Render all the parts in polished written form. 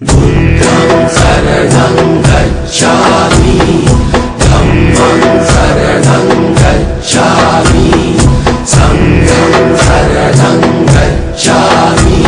Buddham saranam gacchami, Dhammam saranam gacchami, Sangham saranam gacchami.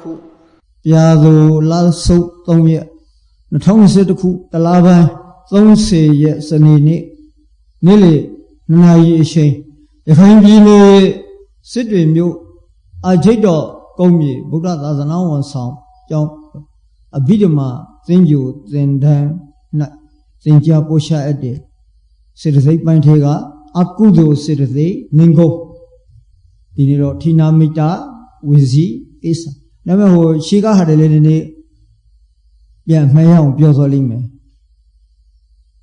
Ku Yadu La So Tongye Natongsiku Talaban Tongse Ye Sanini Nili Nai Shin If I be Sidwin Mu Ajido Gomi Buddha Dazana one song Young Abidima Zinju Zindan Zinja Posha Ede Sidazay Bantega Akudo Sidazay Ningo Diniro Tina Mita Wizi Isa Never Chiga had a lady. Yeah, my own Biozolime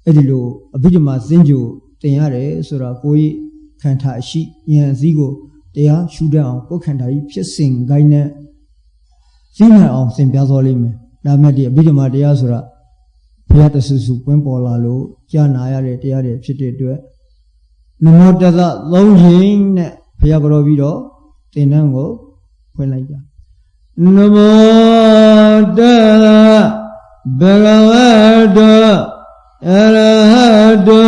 Edilu, a Bidima Zinju, Tenare, Sura Koi, Kanta Shi, Yan Zigo, Dea, shoot down, go Kanta, piercing, Gaine, Singer of St. Biozolime, Namadi, a Bidima de Azura, Piata Susu, Wempola, Janaya, Tiare, Chitty to it. No more does that long jing, Piagorovido, Tenango. Namo Tassa Bhagavata Arahato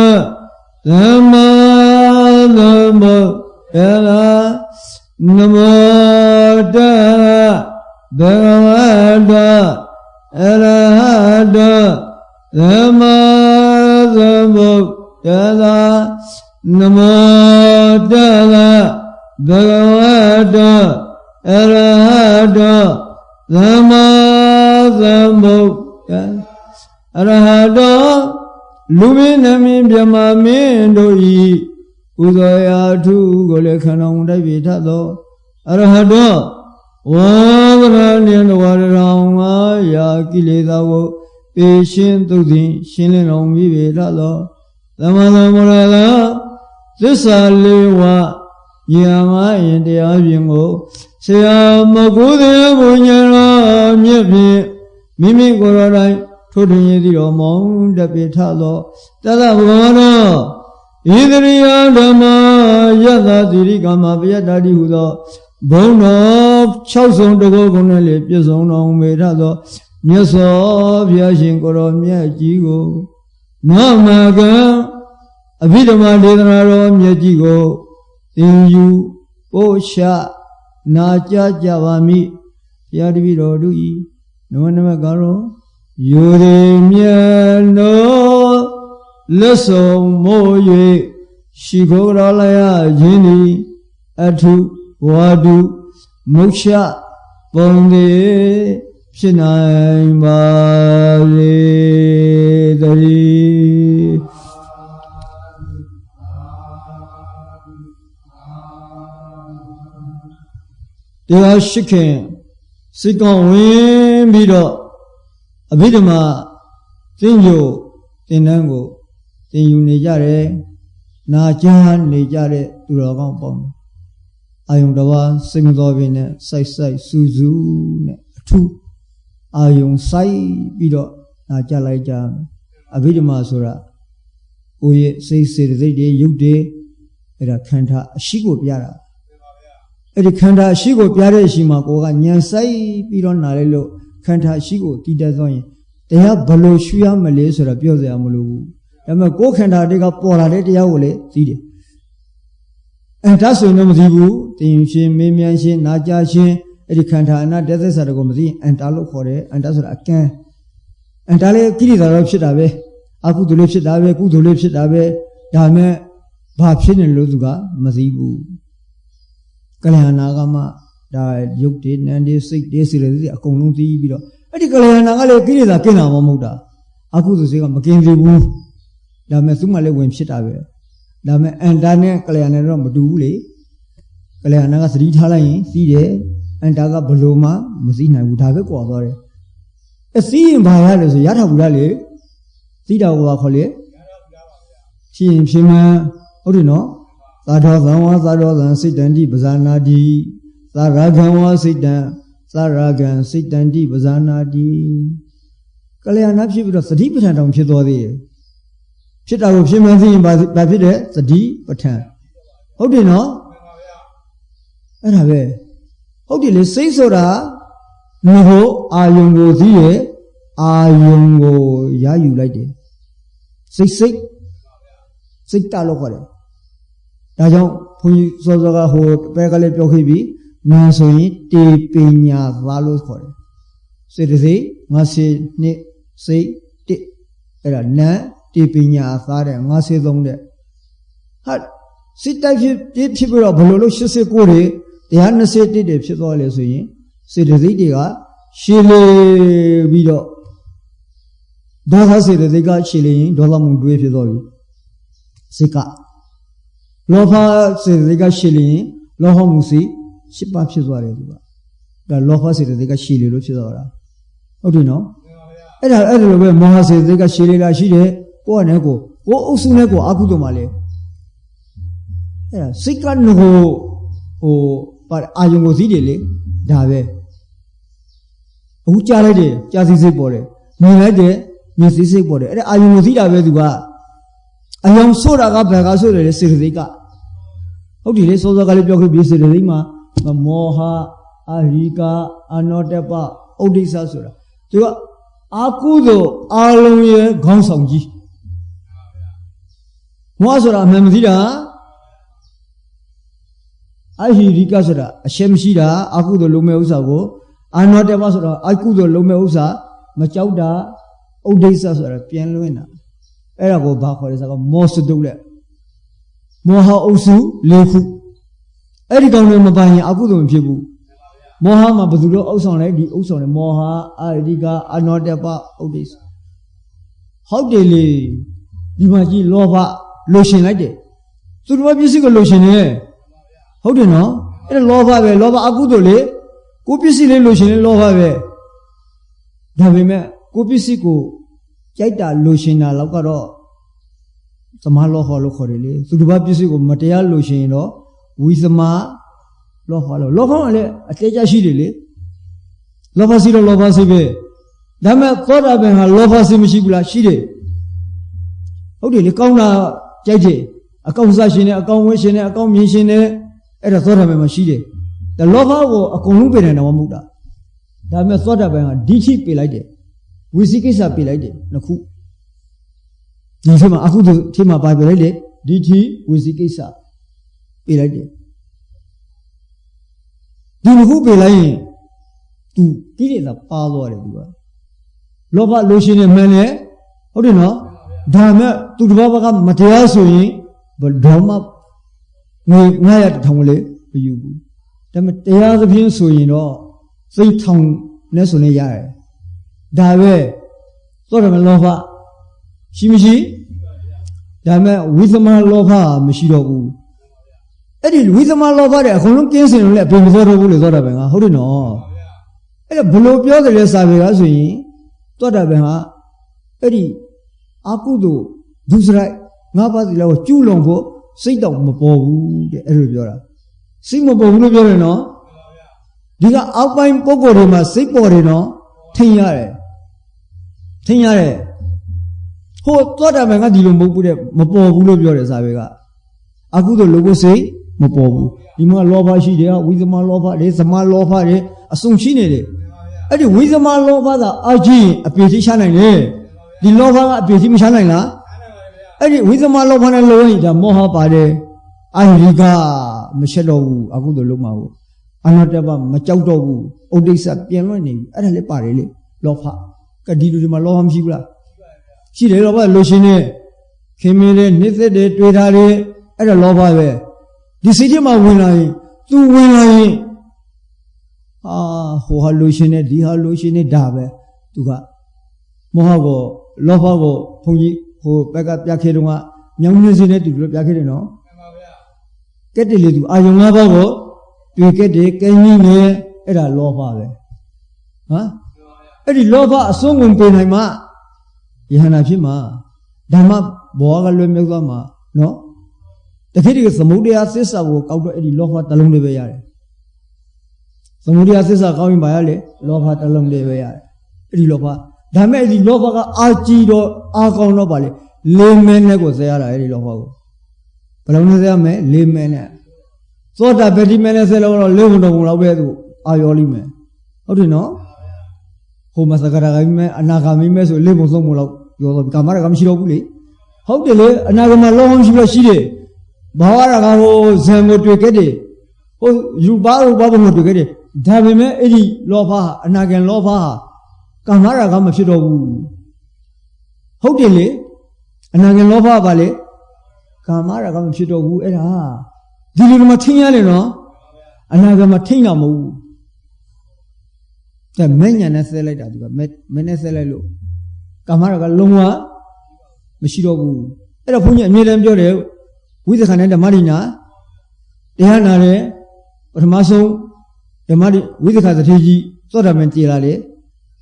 Samma Sambuddhassa Namo Tassa Bhagavata Arahato Samma Sambuddhassa Namo Tassa Bhagavata Arahato Samma Sambuddhassa Arahato Luminami Brahmamin Doi Udayatu Golekhanam Davitato Arahato Vadranian Vadrama Yakiletawo Patient Tudin Shinlinam Vivetato Samadhamurala Sisalewa Yama in the Abingo Sayamagude Bunyara Mipi Mimi Gorai Todidio Mong Dapitalo Talavana Idria Dama Yada Dirigama Viadadi Huda Bono Chauson de Gogonele Pison on Medado Nyaso Viashin Goro Miajigo Namaga Avidama Dedaro Miajigo In you, O Sha, Naja Javami, Yadivido Dui, no Namagaro, Yuremia no Lesso Moye, Shigoralaya Jini, Atu, Wadu, Moksha, Bonde, Shinai Mare, Dari. They are shaking, sick on wind, Bido, a Bidima, Tinjo, Tinango, Tinu Nijare, Najan Nijare, Duragon. I am the one singing of in a Sai Suzu, two. I am Sai Bido, Najalai Jam, a Bidima Sura. We say, they day, you day, at a canta, a shigo biara. Edi Kanta Shigo Piare Shima Goga Nyansai Pidon Narelo Kanta Shigo Tita Zoni. They have Balo Shuya Malays or a Pioza Amulu. Yama go Kanta Dega Pora de Yaule, Tide. And that's when Nomazibu, the Yushin, Mimianshin, Najashin, Edi Kanta, and not Death Saragomzi, and Talo for it, and that's what I can. And Tale Kiri the Rapshitabe, Aku to Lipshitabe, Kutu Lipshitabe, Dame, Babshin and Luzuga, Mazibu. ကလျာဏကမှဒါရုပ်တည်နံတည်စိတ်တည်စေတည်အကုန်လုံးသိပြီးတော့အဲ့ဒီကလျာဏကလည်းကိလေသာကင်းတာမဟုတ်တာအကုသိုလ်စိတ်ကမကင်းသေးဘူးဒါမဲ့သူ့မှာလည်းဝင်ဖြစ်တာပဲဒါမဲ့အန္တာနဲ့ကလျာဏနဲ့တော့မတူဘူးလေကလျာဏကသတိထားလိုက်ရင်သိတယ်အန္တာကဘလို့မှမသိနိုင်ဘူးဒါပဲကွာသွားတယ်အသိရင်ဘာရလဲဆိုရထဘူးလားလေသိတာကိုခေါ်လေဖြစ်ရင်ဖြစ်မှန်ဟုတ်တယ်နော်သာတော်သံဝါသာတော်သံစိတ်တန်တိပဇာနာတိသာရဂံဝါစိတ်တံသာရဂံစိတ်တန်တိပဇာနာတိကလျာဏဖြစ်ပြီးတော့သတိပဋ္ဌာန်တောင်ဖြစ်သွားသေးတယ်ဖြစ်တာကိုဖြစ်မှန်းသိရင်ဘာဖြစ်တဲ့သတိပဋ္ဌာန်ဟုတ်တယ်နော်အဲ့ဒါပဲဟုတ်တယ်လေစိတ်ဆိုတာငါ့ကိုအာယုံကိုသိရအာယုံကိုရယူလိုက်တယ်စိတ်တလို့ခေါ်တယ်ဒါကြောင့်ဘုန်းကြီးစောစောကဟိုဘက်ကလေးပြောခဲ့ပြီးနာဆိုရင်တေပညာသားလို့ခေါ်တယ်စေတသိက်ငါစေနှစ်စိတ်တစ်အဲ့ဒါနံတေပညာသားတဲ့ငါစေသုံးတဲ့ဟာစိတ်တိုက်ဖြစ်ပြီးတော့ဘယ်လိုလို့89တွေ121တွေဖြစ်သွားလဲဆိုရင်စေတသိက်တွေကရှည်လေပြီးတော့ဒေါသစေတသိက်ကရှည်လေရင်ဒေါသမှုတွေးဖြစ်သွားပြီစိတ်ကလောဘစေတသိက်ကရှည်လေရင်လောဘမှုစိတ်10ပါးဖြစ်သွားတယ်သူကဒါလောဘစေတသိက်ကရှည်လေလို့ဖြစ်သွားတာဟုတ်တယ်နော်အဲ့လိုပဲမောဟစေတသိက်ကရှည်လေလာရှိတယ်ကိုယ့်နဲ့ကိုအုပ်စုနဲ့ကိုအာကုသို့မှလဲအဲ့ဒါစိတ်ကနဟိုအာယုံကိုသိတယ်လေဒါပဲအခုကြားလိုက်တယ်ကြားသိစိတ်ပေါ်တယ်မြင်လိုက်တယ်မြင်သိစိတ်ပေါ်တယ်အဲ့ဒါအာယုံကိုသိတာပဲသူကအယုံဆိုတာကဘယ်ကဆိုတယ်လေစေတသိက်ကဟုတ်တယ်လေစောစောကလေးပြောခဲ့ပြီးစေတသိက်မှာမောဟအာရိကအနောတပဥဒိစ္စဆိုတာသူကအာကုသို့အာလုံးရဲ့ခေါင်းဆောင်ကြီးမောဟဆိုတာအမှန်မသိတာအာဟိရိကဆိုတာအရှက်မရှိတာအာကုသို့လုံးမဲ့ဥစ္စာကိုအာနောတပဆိုတာအာကုသို့လုံးမဲ့ဥစ္စာမကြောက်တာဥဒိစ္စဆိုတာပြန်လွင်တာအဲ့ဒါကိုဘာခေါ်လဲဆိုတော့မောစတုလက်မောဟအုပ်စု၄ခုအဲ့ဒီကောင်တွေမပိုင်ရင်အကုသို့မဖြစ်ဘူးမောဟမှာဘယ်သူလို့အုပ်ဆောင်လဲဒီအုပ်ဆောင်တယ်မောဟအာရိကအနောတပဥဒိစ္စဟုတ်တယ်လေဒီမှာကြည့်လောဘလိုရှင်လိုက်တယ်သူတို့ပစ္စည်းကိုလိုရှင်တယ်ဟုတ်တယ်နော်အဲ့ဒါလောဘပဲလောဘအကုသို့လေကိုပစ္စည်းလေးလိုရှင်လေလောဘပဲဒါပေမဲ့ကိုပစ္စည်းကိုကြိုက်တာလိုရှင်တာလောက်ကတော့သမာလောဟလို့ခေါ်တယ်လေသူတို့ပစ္စည်းကိုမတရားလိုရှင်ရင်တော့ဝိသမာလောဟလို့လောဟကလည်းအသေးချရှိတယ်လေလောဘစီတော့လောဘစီပဲဒါမဲ့သောတာပန်ဟာလောဘစီမရှိဘူးလားရှိတယ်ဟုတ်တယ်လေကောင်းတာကြိုက်တယ်အကောင်းစားရှင်နဲ့အကောင်းဝဲရှင်နဲ့အကောင်းမြင်ရှင်နဲ့အဲ့ဒါသောတာပန်မှာရှိတယ်ဒါလောဘကိုအကုန်လုံးပြင်တယ်တော့မဟုတ်တာဒါမဲ့သောတာပန်ကဒိဋ္ဌိပြလိုက်တယ်ဝိသိကိစ္စပြလိုက်တယ်နှစ်ခုဒီထဲမှာအခုဒီမှာပါပြလိုက်တယ်ဒိဋ္ဌိဝိသိကိစ္စပြလိုက်တယ်ဒီနှစ်ခုပြလိုက်ရင်သူကိလေသာပါသွားတယ်သူကလောဘလိုရှင်နဲ့မှန်တယ်ဟုတ်တယ်နော်ဒါမဲ့သူတစ်ပါးကမတရားဆိုရင်ဘယ်တော့မှငွေ900ထောင်လေးမယူဘူးဒါမဲ့တရားသဖြင့်ဆိုရင်တော့စိတ်ထောင်နဲ့ဆိုနေရတယ်ဒါပဲသောတာပန်လောဘရှိမရှိဒါမဲ့ဝိသမလောဘမရှိတော့ဘူးအဲ့ဒီဝိသမလောဘတွေအကုန်လုံးကင်းစင်လို့လည်းအပြင်မစောတော့ဘူးလေသောတာပန်ကဟုတ်တယ်နော်အဲ့ဒါဘလို့ပြောတယ်လဲစာပေကဆိုရင်သောတာပန်ကအဲ့ဒီအာကုသို့ဒုစရိုက်၅ပါးစီလောက်ကျူးလွန်ဖို့စိတ်တော့မပေါ်ဘူးတဲ့အဲ့လိုပြောတာစိတ်မပေါ်ဘူးလို့ပြောတယ်နော်ဒီကအောက်ပိုင်းပုဂ္ဂိုလ်တွေမှာစိတ်ပေါ်တယ်နော်ထင်ရတယ်ဟိုသောတာပန်ကဒီလိုမဟုတ်ဘူးတဲ့မပေါ်ဘူးလို့ပြောတယ်စာပေကအကုသို့လိုဖို့စိတ်မပေါ်ဘူးဒီမှာလောဘရှိတယ်ဝိသမလောဘတွေသမလောဘတွေအစုံရှိနေတယ်အဲ့ဒီဝိသမလောဘသာအကြီးအပြည့်ရှိရှာနိုင်တယ်ဒီလောဘကအပြည့်ရှိမရှာနိုင်လားအဲ့ဒီဝိသမလောဘနဲ့လုံးရင်ဒါမောဟပါတယ်အာဟိရိကမရှက်တော့ဘူးအကုသို့လုံးမှာဘူးအနောတပမကြောက်တော့ဘူးဥဒိစ္စပြန်လွတ်နေပြီအဲ့ဒါလည်းပါတယ်လေလောဘကဒီလူတွေမှာလောဘမရှိဘူးလားရှိတယ်လောဘလိုရှင်နေခင်မင်းတွေနှိမ့်သက်တယ်တွေ့တာတွေအဲ့ဒါလောဘပဲဒီစိတ်ထဲမှာဝင်လာရင်သူ သူဝင်လာရင်ဟိုဟာလိုရှင်နဲ့ဒီဟာလိုရှင်နဲ့ဒါပဲသူကမောဟကိုလောဘကိုဘုန်းကြီးဟိုဘက်ကပြခဲ့တော့ကမြောင်မြင့်စင်းနဲ့တူလို့ပြခဲ့တယ်နော်မှန်ပါဗျာကဲ့တယ်လေသူအာယုံ၅ပါးကိုတွေ့ခဲ့တယ်ကဲကြီးနေအဲ့ဒါလောဘပဲဟမ်အဲ့ဒီလောဘအစွန်းကုန်ပြင်နိုင်မှယဟနာဖြစ်မှာဓမ္မဘောကလွယ်မြောက်သွားမှာနော်တကယ်တကယ်သမုဒ္ဒရာသစ္စာကိုကောက်တော့အဲ့ဒီလောဘတစ်လုံးလေးပဲရတယ်သမုဒ္ဒရာသစ္စာကောက်ရင်ပါရလေလောဘတစ်လုံးလေးပဲရတယ်အဲ့ဒီလောဘဒါမဲ့ဒီလောဘကအာကြီးတော့အာကောင်းတော့ပါလေလေးမဲနဲ့ကိုဇေရတာအဲ့ဒီလောဘကိုဘယ်လိုနဲ့ဇေရမလဲလေးမဲနဲ့သောတာပတိမဲနဲ့ဇေလို့တော့လေးဘုံတော်ဘုံလောက်ပဲသူအာရောလိမယ်ဟုတ်တယ်နော်ဟိုမှာသက္ကရာဂမိမဲအနာဂမိမဲဆိုလေးဘုံဆုံးဘုံလောက်ပြောတော့ကာမရကမရှိတော့ဘူးလေဟုတ်တယ်လေအနာဂမလောဟောင်းရှိလို့ရှိတယ်ဘာဝရကဟိုဇံကိုတွေ့ခဲ့တယ်ဟိုယူပါဘုံကိုတွေ့ခဲ့တယ်ဒါပေမဲ့အဲ့ဒီလောဘအနာဂံလောဘဟာကာမရာဂမဖြစ်တော့ဘူးဟုတ်တယ်လေအနာဂံလောဘပါလေကာမရာဂမဖြစ်တော့ဘူးအဲ့ဒါဒီလိုမှထင်းရတယ်နော်အနာဂံမထင်းတာမဟုတ်ဘူးတဲ့မဉ္ဇဏ်နဲ့ဆက်လိုက်တာဒီကမနဲ့ဆက်လိုက်လို့ကာမရာဂလုံးဝမရှိတော့ဘူးအဲ့တော့ဘုန်းကြီးအမြဲတမ်းပြောတယ်ဝိသခာနဲ့ဓမ္မဒိနာတရားနာတယ်ပထမဆုံးဓမ္မဒိဝိသခာတထေကြီးသောတာပန်ကျေလာတယ်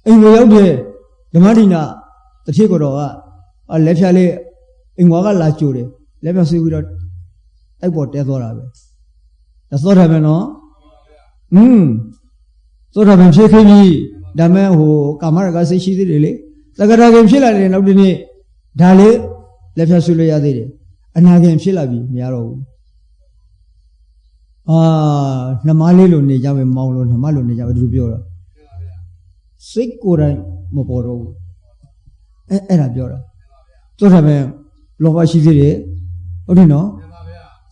အိမ်ကိုရောက်တဲ့ဓမ္မဒိနာတထေကိုတော်ကလက်ဖြာလေးအိမ်ဝါကလာကြိုတယ်လက်ဖြာဆွေးပြီးတော့တိုက်ပေါ်တဲသွားတာပဲဒါသောတာပန်နော်သောတာပန်ဖြစ်ခဲ့ပြီဒါမဲ့ဟိုကာမရကစိတ်ရှိသေးတယ်လေသက္ကရာကင်ဖြစ်လာတယ်နောက်ဒီနေ့ဒါလေးလက်ဖြာဆွေးလို့ရသေးတယ်အနာကင်ဖြစ်လာပြီမရတော့ဘူးနှမလေးလိုနေကြမယ်မောင်လိုနှမလိုနေကြမယ်ဒီလိုပြောတော့စိတ်ကိုယ်တိုင်မပေါ်တော့ဘူးအဲ့ဒါပြောတာသောတာပန်လောဘရှိသေးတယ်ဟုတ်တယ်နော်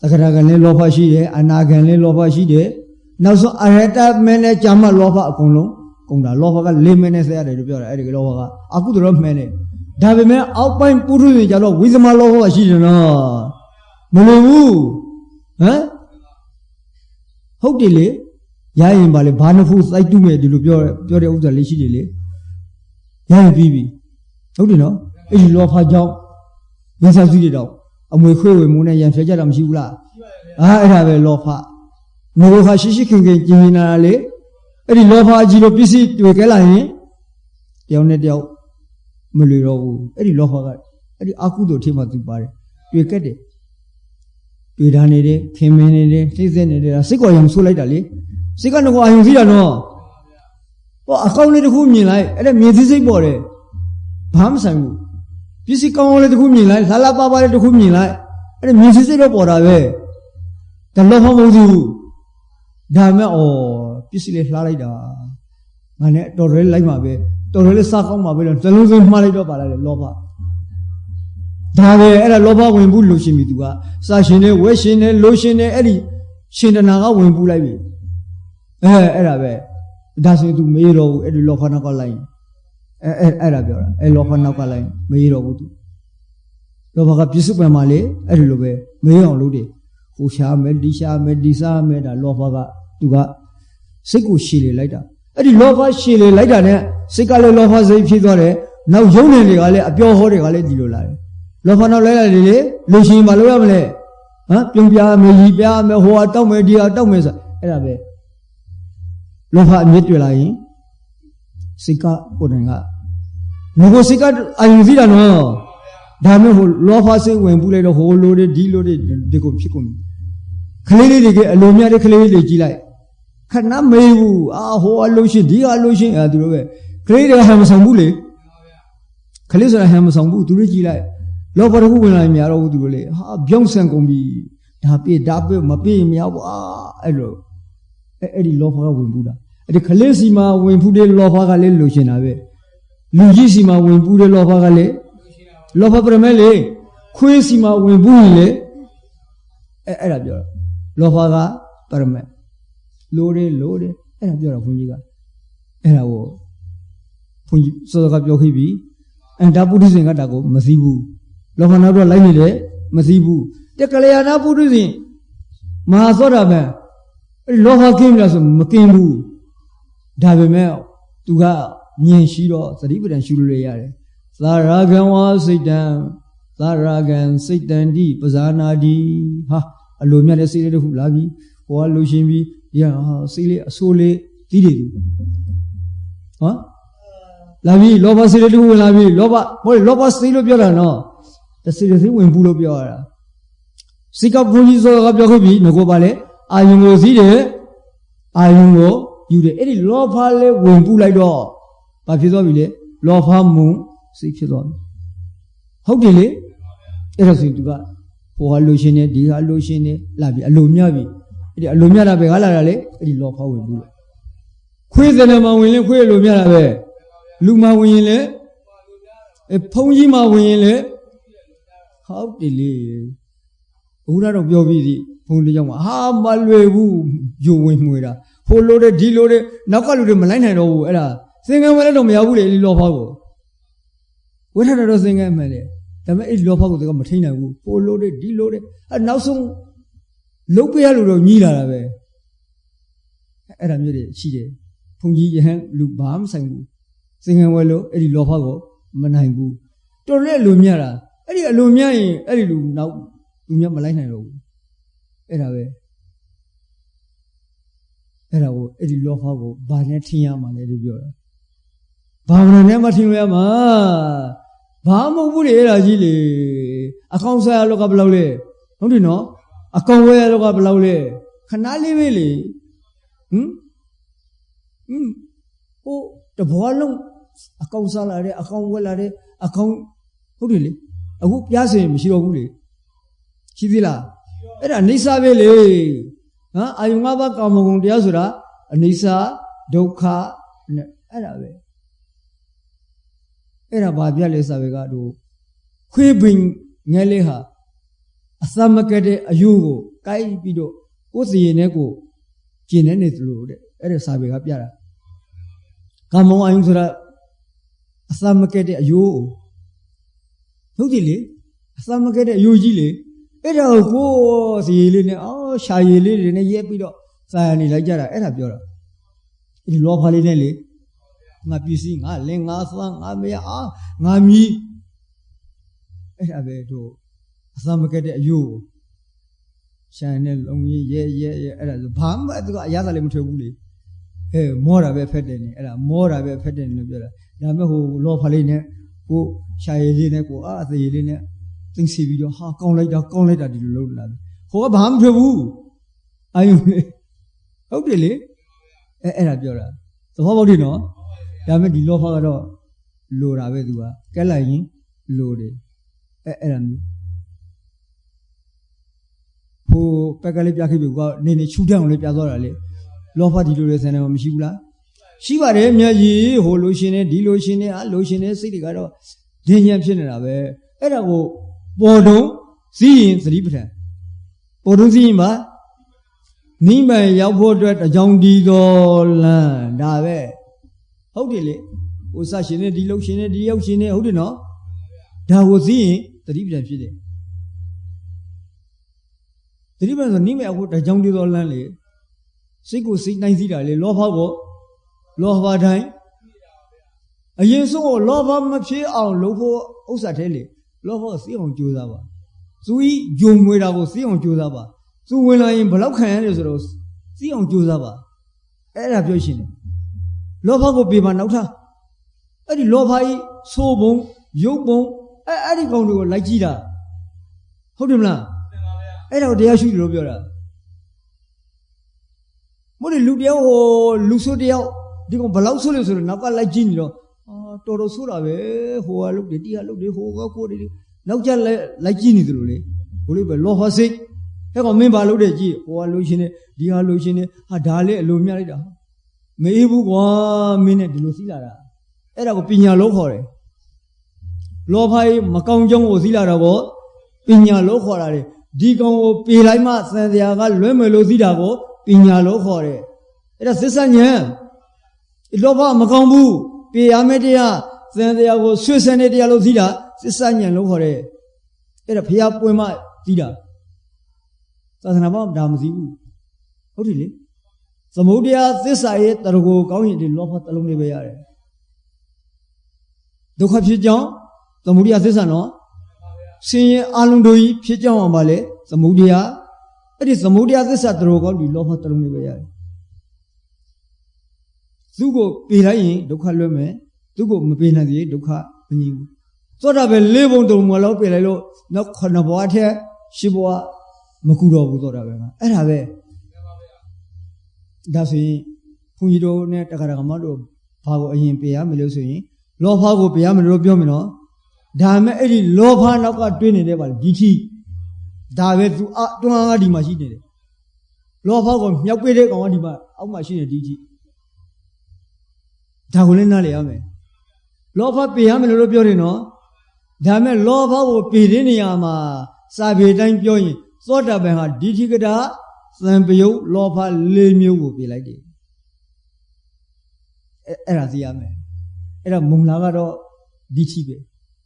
သက္ကရာကလည်းလောဘရှိတယ်အနာကလည်းလောဘရှိတယ်နောက်ဆုံးအရဟတမင်းနဲ့ကြာမှလောဘအကုန်လုံးကုန်တာလောဘက၄မင်းနဲ့ဆက်ရတယ်လို့ပြောတာအဲ့ဒီလောဘကအကုသိုလ်တော့မှန်တယ်ဒါပေမဲ့အောက်ပိုင်းပုရုဇဉ်ကြတော့ဝိသမလောဘကရှိတယ်နော်မလို့ဘူးဟမ်ဟုတ်တယ်လေရရင်ပါလေဘာနှဖို့စိုက်တူးမယ်ဒီလိုပြောတဲ့ဥစ္စာလေးရှိတယ်လေရရင်ပြီးပြီဟုတ်တယ်နော်အဲ့ဒီလောဘကြောင့်ရင်းစားစုတွေတော့အမွေခွေဝေမှုနဲ့ရံဖျက်ကြတာမရှိဘူးလားအဲ့ဒါပဲလောဘငိုခါရှိခင်ကျင်နေတာလေအဲ့ဒီလောဘအကြီးလို့ပစ္စည်းတွေ့ခဲ့လာရင်တယောက်နဲ့တယောက်မလွေတော့ဘူးအဲ့ဒီလောဘကအဲ့ဒီအကုသိုလ်ထိမှသူပါတယ်တွေ့ခဲ့တယ်တွေ့တာနေတယ်ခင်မင်းနေတယ်သိစက်နေတယ်စိတ်ကောရုံဆိုးလိုက်တာလေစိတ်ကတော့အာယုံစီးတာနော်ဟောအကောင်းလေးတစ်ခုမြင်လိုက်အဲ့ဒါမြင်သိစိတ်ပေါ်တယ်ဘာမှမဆိုင်ဘူးပစ္စည်းကောင်းလေးတစ်ခုမြင်လိုက်လာပါလေးတစ်ခုမြင်လိုက်အဲ့ဒါမြင်သိစိတ်တော့ပေါ်တာပဲဒါလောဘမဟုတ်ဘူးဒါမဲ့ပစ္စည်းလေးလှားလိုက်တာငါနဲ့တော်တော်လေးလိုက်မှာပဲတော်တော်လေးစားကောင်းမှာပဲလို့ဇလုံးစုံမှားလိုက်တော့ပါလားလောဘဒါပဲအဲ့ဒါလောဘဝင်ဘူးလို့ရှင်ပြီသူကစားရှင်နဲ့ဝဲရှင်နဲ့လိုရှင်နဲ့အဲ့ဒီရှင်တနာကဝင်ဘူးလိုက်ပြီအဲ့ဒါပဲဒါဆိုရင် तू မေးတော့ဘူးအဲ့ဒီလောဘနောက်ကလိုက်အဲ့ဒါပြောတာအဲ့လောဘနောက်ကလိုက်မေးတော့ဘူး तू လောဘကပြစ္ဆုတ်ပံမှာလေအဲ့ဒီလိုပဲမေးအောင်လုပ်တယ်ဟိုရှာမယ်ဒီရှာမယ်ဒီစားမယ်ဒါလောဘက तू ကစိတ်ကိုရှည်လေလိုက်တာအဲ့ဒီလောဘရှည်လေလိုက်တာနဲ့စိတ်ကလည်းလောဘစိတ်ဖြစ်သွားတယ်နောက်ယုံနေတွေကလည်းအပြောဟောတွေကလည်းဒီလိုလာတယ်လောဘနောက်လိုက်လေလူရှင်မလုပ်ရမလဲပြုံးပြမယ်ရီပြမယ်ဟိုတောက်မယ်ဒီတောက်မယ်ဆိုအဲ့ဒါပဲလောဘအမြင့်တွေ့လာရင်စိတ်ကကိုယ်တိုင်ကငကိုစိတ်ကအာယုံစီးတာနော်ဒါမျိုးဟိုလောဘစိတ်ဝင်ပူးလိုက်တော့ဟိုလိုတွေဒီလိုတွေဒီကိုဖြစ်ကုန်ပြီခလေးလေးတွေကအလိုမြတဲ့ခလေးလေးတွေကြီးလိုက်ခဏမေးဘူးဟိုအလိုရှင်ဒီအလိုရှင်သူတို့ပဲခလေးတွေကဟန်မဆောင်ဘူးလေခလေးဆိုတာဟန်မဆောင်ဘူးသူတို့ကြီးလိုက်လောဘတစ်ခုဝင်လာရင်များတော့ဘူးသူတို့လေပြောင်းဆန်ကုန်ပြီဒါပြမပြမရဘူးအဲ့လိုအဲ့ဒီလောဘကဝင်ပူးတာအဲ့ဒီခလေးစီမှာဝင်ပူးတဲ့လောဘကလည်းလိုချင်တာပဲလူကြီးစီမှာဝင်ပူးတဲ့လောဘကလည်းလောဘပရမဲလေခွေးစီမှာဝင်ပူးရင်လေအဲ့ဒါပြောတာလောဘကပရမဲလိုတယ်အဲ့ဒါပြောတာဘုန်းကြီးကအဲ့ဒါကိုဘုန်းကြီးစောစောကပြောခဲ့ပြီဒါပုရိသင်ကဒါကိုမသိဘူးလောဘနောက်တော့လိုက်နေတယ်မသိဘူးတက်ကလျာဏပုရိသင်မဟာသောတာပန် လောဘကင်းပြီလားဆိုမကင်းဘူးဒါပေမဲ့သူကမြင်ရှိတော့သတိပဋ္ဌာန်ရှုလို့ရတယ်သာရဂံဝါစိတ်တံသာရဂံစိတ်တံတိပဇာနာတိဟာအလိုမြတ်တဲ့စိတ်လေးတစ်ခုလာပြီဟောလို့ရှင်ပြီဒီဟာစိတ်လေးအဆိုးလေးတီးတယ်ဟောလာပြီလောဘစိတ်လေးတစ်ခုဝင်လာပြီလောဘဟိုလောဘစိတ်လို့ပြောတာနော်တစိတ်စိတ်ဝင်ဘူးလို့ပြောရတာစိတ်ကဘုန်းကြီးစောကပြောခဲ့ပြီငါကပါလေအာယုံကိုစီးတယ်အာယုံကိုယူတယ်အဲ့ဒီလောဘလေးဝင်ပူလိုက်တော့ဘာဖြစ်သွားပြီလဲလောဘမုံစိတ်ဖြစ်သွားပြီဟုတ်တယ်လေအဲ့ဒါဆိုသူကဟိုဟာလိုရှင်နေဒီဟာလိုရှင်နေလာပြီအလိုမြပြီအဲ့ဒီအလိုမြတာပဲငါလာတာလေအဲ့ဒီလောဘဝင်ပူလိုက်ခွေးစနေမှာဝင်ရင်ခွေးလိုမြတာပဲလူမှာဝင်ရင်လေဖုံကြီးမှာဝင်ရင်လေဟုတ်တယ်လေဘုရားတော့ပြောပြီးစီဘုံတကြောင်ဟာမလွယ်ဘူးယူဝင်မှွေတာဟိုလိုတဲ့ဒီလိုတဲ့နောက်ကလူတွေမလိုက်နိုင်တော့ဘူးအဲ့ဒါသင်္ကန်းဝဲတော့မရောက်ဘူးလေဒီလောဘကိုဝိထတော့သင်္ကန်းမှန်တယ်ဒါပေမဲ့အဲ့ဒီလောဘကိုသူကမထိန်နိုင်ဘူးဟိုလိုတဲ့ဒီလိုတဲ့အဲ့နောက်ဆုံးလုတ်ပြရလို့တော့ညီးလာတာပဲအဲ့ဒါမျိုးတွေရှိတယ်ဘုံကြီးယဟန်လူဘာမှမဆိုင်ဘူးသင်္ကန်းဝဲလို့အဲ့ဒီလောဘကိုမနိုင်ဘူးတော်တဲ့လူမြတ်တာအဲ့ဒီအလိုမြတ်ရင်အဲ့ဒီလူနောက်လူမြတ်မလိုက်နိုင်တော့ဘူးအဲ့ဒါပဲအဲ့ဒါကိုအဲ့ဒီလောဘကိုဘာနဲ့ထင်ရမှာလဲလို့ပြောတာဘာဝနာနဲ့မထင်ရမှာဘာမဟုတ်ဘူးလေအဲ့ဒါကြီးလေအကောင်ဆရာလောကဘယ်လောက်လဲဟုတ်တယ်နော်အကောင်ဝဲလောကဘယ်လောက်လဲခဏလေးပဲလေဟိုတဘောလုံးအကောင်စားလာတယ်အကောင်ဝဲလာတယ်အကောင်ဟုတ်တယ်လေအခုပြားစင်မရှိတော့ဘူးလေရှိသေးလားအဲ့ဒါအိဋ္ဌပဲလေနော်အာယုံ၅ပါးကာမဂုဏ်တရားဆိုတာအနိစ္စဒုက္ခနဲ့အဲ့ဒါပဲအဲ့ဒါဘာပြလဲစာပဲကတော့ခွေးပင်ငယ်လေးဟာအသမကတဲ့အယုကိုကိုက်ပြီးတော့ကိုယ်စီရင်နဲ့ကိုကျင်နေနေသလိုတဲ့အဲ့ဒါစာပဲကပြတာကာမဂုဏ်အာယုံဆိုတာအသမကတဲ့အယုဟုတ်တယ်လေအသမကတဲ့အယုကြီးလေအဲ့ဒါကိုစီလေးနဲ့ရှာရည်လေးတွေနဲ့ရက်ပြီးတော့စာရနေလိုက်ကြတာအဲ့ဒါပြောတာအဲ့ဒီလောဘလေးနဲ့လေငါပစ္စည်းငါလင်ငါသွမ်းငါမရငါမြည်အဲ့ဒါပဲတို့အသမကတဲ့အယုရှာနေလုံးကြီးရဲအဲ့ဒါဆိုဘာမှသူကအရသာလေးမထွေဘူးလေမောတာပဲဖက်တယ်နေအဲ့ဒါမောတာပဲဖက်တယ်နေလို့ပြောတာဒါမဲ့ဟိုလောဘလေးနဲ့ကိုရှာရည်လေးနဲ့ကိုအသေးလေးနဲ့သိစီပြီးတော့ဟာကောင်းလိုက်တာဒီလိုလုပ်လာတယ်ဟိုကဘာမှမဖြစ်ဘူးအာယုလေဟုတ်တယ်လေအဲ့ဒါပြောတာသဘောပေါက်တယ်နော်ဒါပေမဲ့ဒီလောဘကတော့လိုတာပဲသူကကဲလိုက်ရင်လိုတယ်အဲ့ဒါမျိုးဟိုပက်ကလေးပြခဲ့ပြီကနေချူတက်အောင်လေးပြသွားတာလေလောဘဒီလိုလေးဆန်တယ်မရှိဘူးလားရှိပါတယ်မြတ်ကြီးဟိုလိုရှင်နေဒီလိုရှင်နေလိုရှင်နေစိတ်တွေကတော့ဒင်းညံဖြစ်နေတာပဲအဲ့ဒါကိုပေါ်တုံးစည်းရင်သတိပဋ္ဌာန်ပေါ်တုံးစည်းရင်ပါနိဗ္ဗာန်ရောက်ဖို့အတွက်အကြောင်းဒီတော်လမ်းဒါပဲဟုတ်တယ်လေဟိုစရှင်နေဒီလုံရှင်နေဒီရောက်ရှင်နေဟုတ်တယ်နော်ဒါကိုစည်းရင်သတိပဋ္ဌာန်ဖြစ်တယ်သတိပဋ္ဌာန်ဆိုနိဗ္ဗာန်ရောက်ဖို့အကြောင်းဒီတော်လမ်းလေစိတ်ကိုစိတ်နိုင်စည်းတာလေလောဘကိုလောဘတိုင်းအရင်ဆုံးကိုလောဘမဖြစ်အောင်လုပ်ဖို့ဥစ္စာထဲလေလောဘစီအောင်ကြိုးစားပါသူဤဂျုံငွေတာကိုစီအောင်ကြိုးစားပါသူဝင်လာရင်ဘလောက်ခံရတယ်ဆိုတော့စီအောင်ကြိုးစားပါအဲ့ဒါပြောရှင်တယ်လောဘကိုပြေပါနောက်ထားအဲ့ဒီလောဘကြီးဆိုးပုံရုပ်ပုံအဲ့ဒီကောင်တွေကိုလိုက်ကြည့်တာဟုတ်တယ်မလားအဲ့ဒါကိုတရားရှုတယ်လို့ပြောတာမဟုတ်လေလူတယောက်ဟိုလူဆိုးတယောက်ဒီကောင်ဘလောက်ဆိုးလဲဆိုတော့နောက်ကလိုက်ကြည့်နေတော့တော်တော်ဆိုးတာပဲဟိုကလုတ်တယ်တီးကလုတ်တယ်ဟိုကကိုတယ်နောက်ကျလိုက်ကြည့်နေသလိုလေဘိုးလေးပဲလောဘစိတ်ဟဲ့ကောင်မင်းဘာလုပ်တယ်ကြည့်ဟိုကလုတ်ရှင်နေဒီဟာလုတ်ရှင်နေဟာဒါလည်းအလိုမြလိုက်တာမအေးဘူးကွာမင်းနဲ့ဒီလိုစီးလာတာအဲ့ဒါကိုပညာလို့ခေါ်တယ်လောဘကြီးမကောင်းကြောင်းကိုစီးလာတာကိုပညာလို့ခေါ်တာလေဒီကောင်ကိုပေလိုက်မှသံဃာကလွဲမယ်လို့စီးတာကိုပညာလို့ခေါ်တယ်အဲ့ဒါသစ္စာဉာဏ်လောဘမကောင်းဘူးပေရမယ့်တရားသံတရားကိုဆွေးဆန်းတဲ့တရားလို့သိတာသစ္စာဉာဏ်လို့ခေါ်တယ်အဲ့ဒါဘုရားပွင့်မှသိတာသာသနာ့ဘာဒါမသိဘူးဟုတ်တယ်လေ သမုဒ္ဒရာသစ္စာရဲ့တရကိုကောင်းရင်ဒီလောဘတလုံးလေးပဲရတယ်ဒုက္ခဖြစ်ကြောင်းသမုဒ္ဒရာသစ္စာနော်ဆင်းရဲအလုံးတို့ကြီးဖြစ်ကြောင်းအောင်ပါလေသမုဒ္ဒရာအဲ့ဒီသမုဒ္ဒရာသစ္စာတရကောင်းဒီလောဘတလုံးလေးပဲရတယ်သူ့ကိုပြေးလိုက်ရင်ဒုက္ခလွတ်မယ်သူ့ကိုမပြေးနိုင်သေးဒုက္ခမငြိဘူးသောတာပန်၄ဘုံတုံမလောက်ပြေးလိုက်လို့နောက်9ဘဝထက်10ဘဝမကူတော့ဘူးသောတာပန်ကအဲ့ဒါပဲဒါဆိုရင်ဘုန်းကြီးတို့နဲ့တက္ကရာကမတို့ဘာကိုအရင်ပြေးရမလို့ဆိုရင်လောဘကိုပြေးရမလို့ပြောမယ်နော်ဒါမဲ့အဲ့ဒီလောဘနောက်ကတွင်းနေတယ်ပါလေဒီထိဒါပဲသူတွန်းအားဒီမှာရှိနေတယ်လောဘကိုမြောက်ပေးတဲ့ကောင်ကဒီမှာအောက်မှာရှိနေဒီထိဒါကိုလည်းနားလည်ရမယ်လောဘပြေးရမလို့ပြောတယ်နော်ဒါမဲ့လောဘကိုပြေးတဲ့နေရာမှာစာပေတိုင်းပြောရင်သောတာပန်ဟာဒီထိကတာသံပယုတ်လောဘ၄မျိုးကိုပြေးလိုက်တယ်အဲ့ဒါသိရမယ်အဲ့ဒါမုံလာကတော့ဒီထိပဲ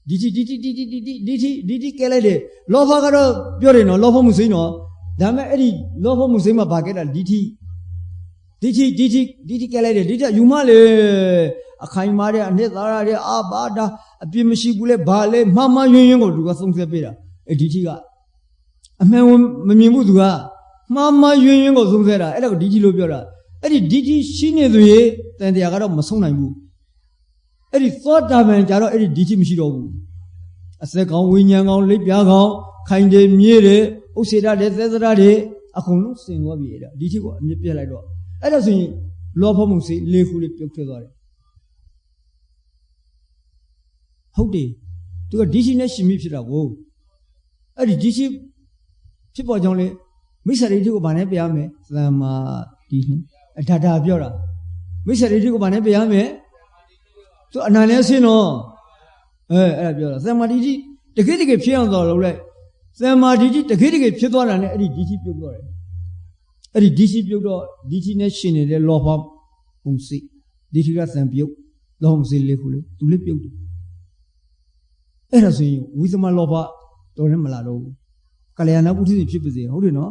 ဒီထိကဲလိုက်တယ်လောဘကတော့ပြောတယ်နော်လောဘမှုစိမ့်နော်ဒါမဲ့အဲ့ဒီလောဘမှုစိမ့်မှာဘာကဲတာဒီထိကဲလိုက်တယ်ဒီထယူမလေအခိုင်မာတဲ့အနှစ်သာရတဲ့အာဘာဒါအပြစ်မရှိဘူးလေဘာလဲမမယွင်းယွင်းကိုသူကသုံးဆက်ပေးတာအဲ့ဒီထိကအမှန်မမြင်ဘူးသူကမမယွင်းယွင်းကိုသုံးဆက်တာအဲ့ဒါကိုဒီထိလို့ပြောတာအဲ့ဒီဒီထိရှိနေသူရဲ့တန်တရားကတော့မဆုံးနိုင်ဘူးအဲ့ဒီသောတာပန်ကြတော့အဲ့ဒီဒီထိမရှိတော့ဘူးအစက်ကောင်ဝိညာဉ်ကောင်လက်ပြားကောင်ခိုင်တယ်မြေးတယ်ဥစ္စေတတဲ့သေသရတဲ့အကုန်လုံးစင်သွားပြီအဲ့ဒါဒီထိကိုအမြင့်ပြလိုက်တော့အဲ့ဒါဆိုရင်လောဘမှုစိတ်၄ခုလေးပြုတ်ထွက်သွားတယ်ဟုတ်တယ်သူကဒီရှိနဲ့ရှင်မိဖြစ်တာကိုအဲ့ဒီဒီရှိဖြစ်ပေါ်ကြောင်းလေမိစ္ဆာဒိဋ္ဌိကိုဗာနဲ့ပြရမယ်သမ္မာဒီဒါပြောတာမိစ္ဆာဒိဋ္ဌိကိုဗာနဲ့ပြရမယ်သူအနန္တဆင်းတော့အဲ့ဒါပြောတာသမ္မာဒိဋ္ဌိတကယ်ဖြစ်အောင်တော့လုပ်လိုက်သမ္မာဒိဋ္ဌိတကယ်ဖြစ်သွားတာနဲ့အဲ့ဒီဒီရှိပြုတ်သွားတယ်အဲ့ဒီဒီရှိပြုတ်တော့ဒီရှိနဲ့ရှင်နေတဲ့လောဘမှုစိတ်ဒီရှိကသံပြုတ်လောဘမှုစိတ်လေးခုလေသူလေးပြုတ်တယ်အဲ့ဒါဆိုရင်ဝိသမလောဘတော်လည်းမလာတော့ဘူးကလျာဏပုထုဇဉ်ဖြစ်ပါစေဟုတ်တယ်နော်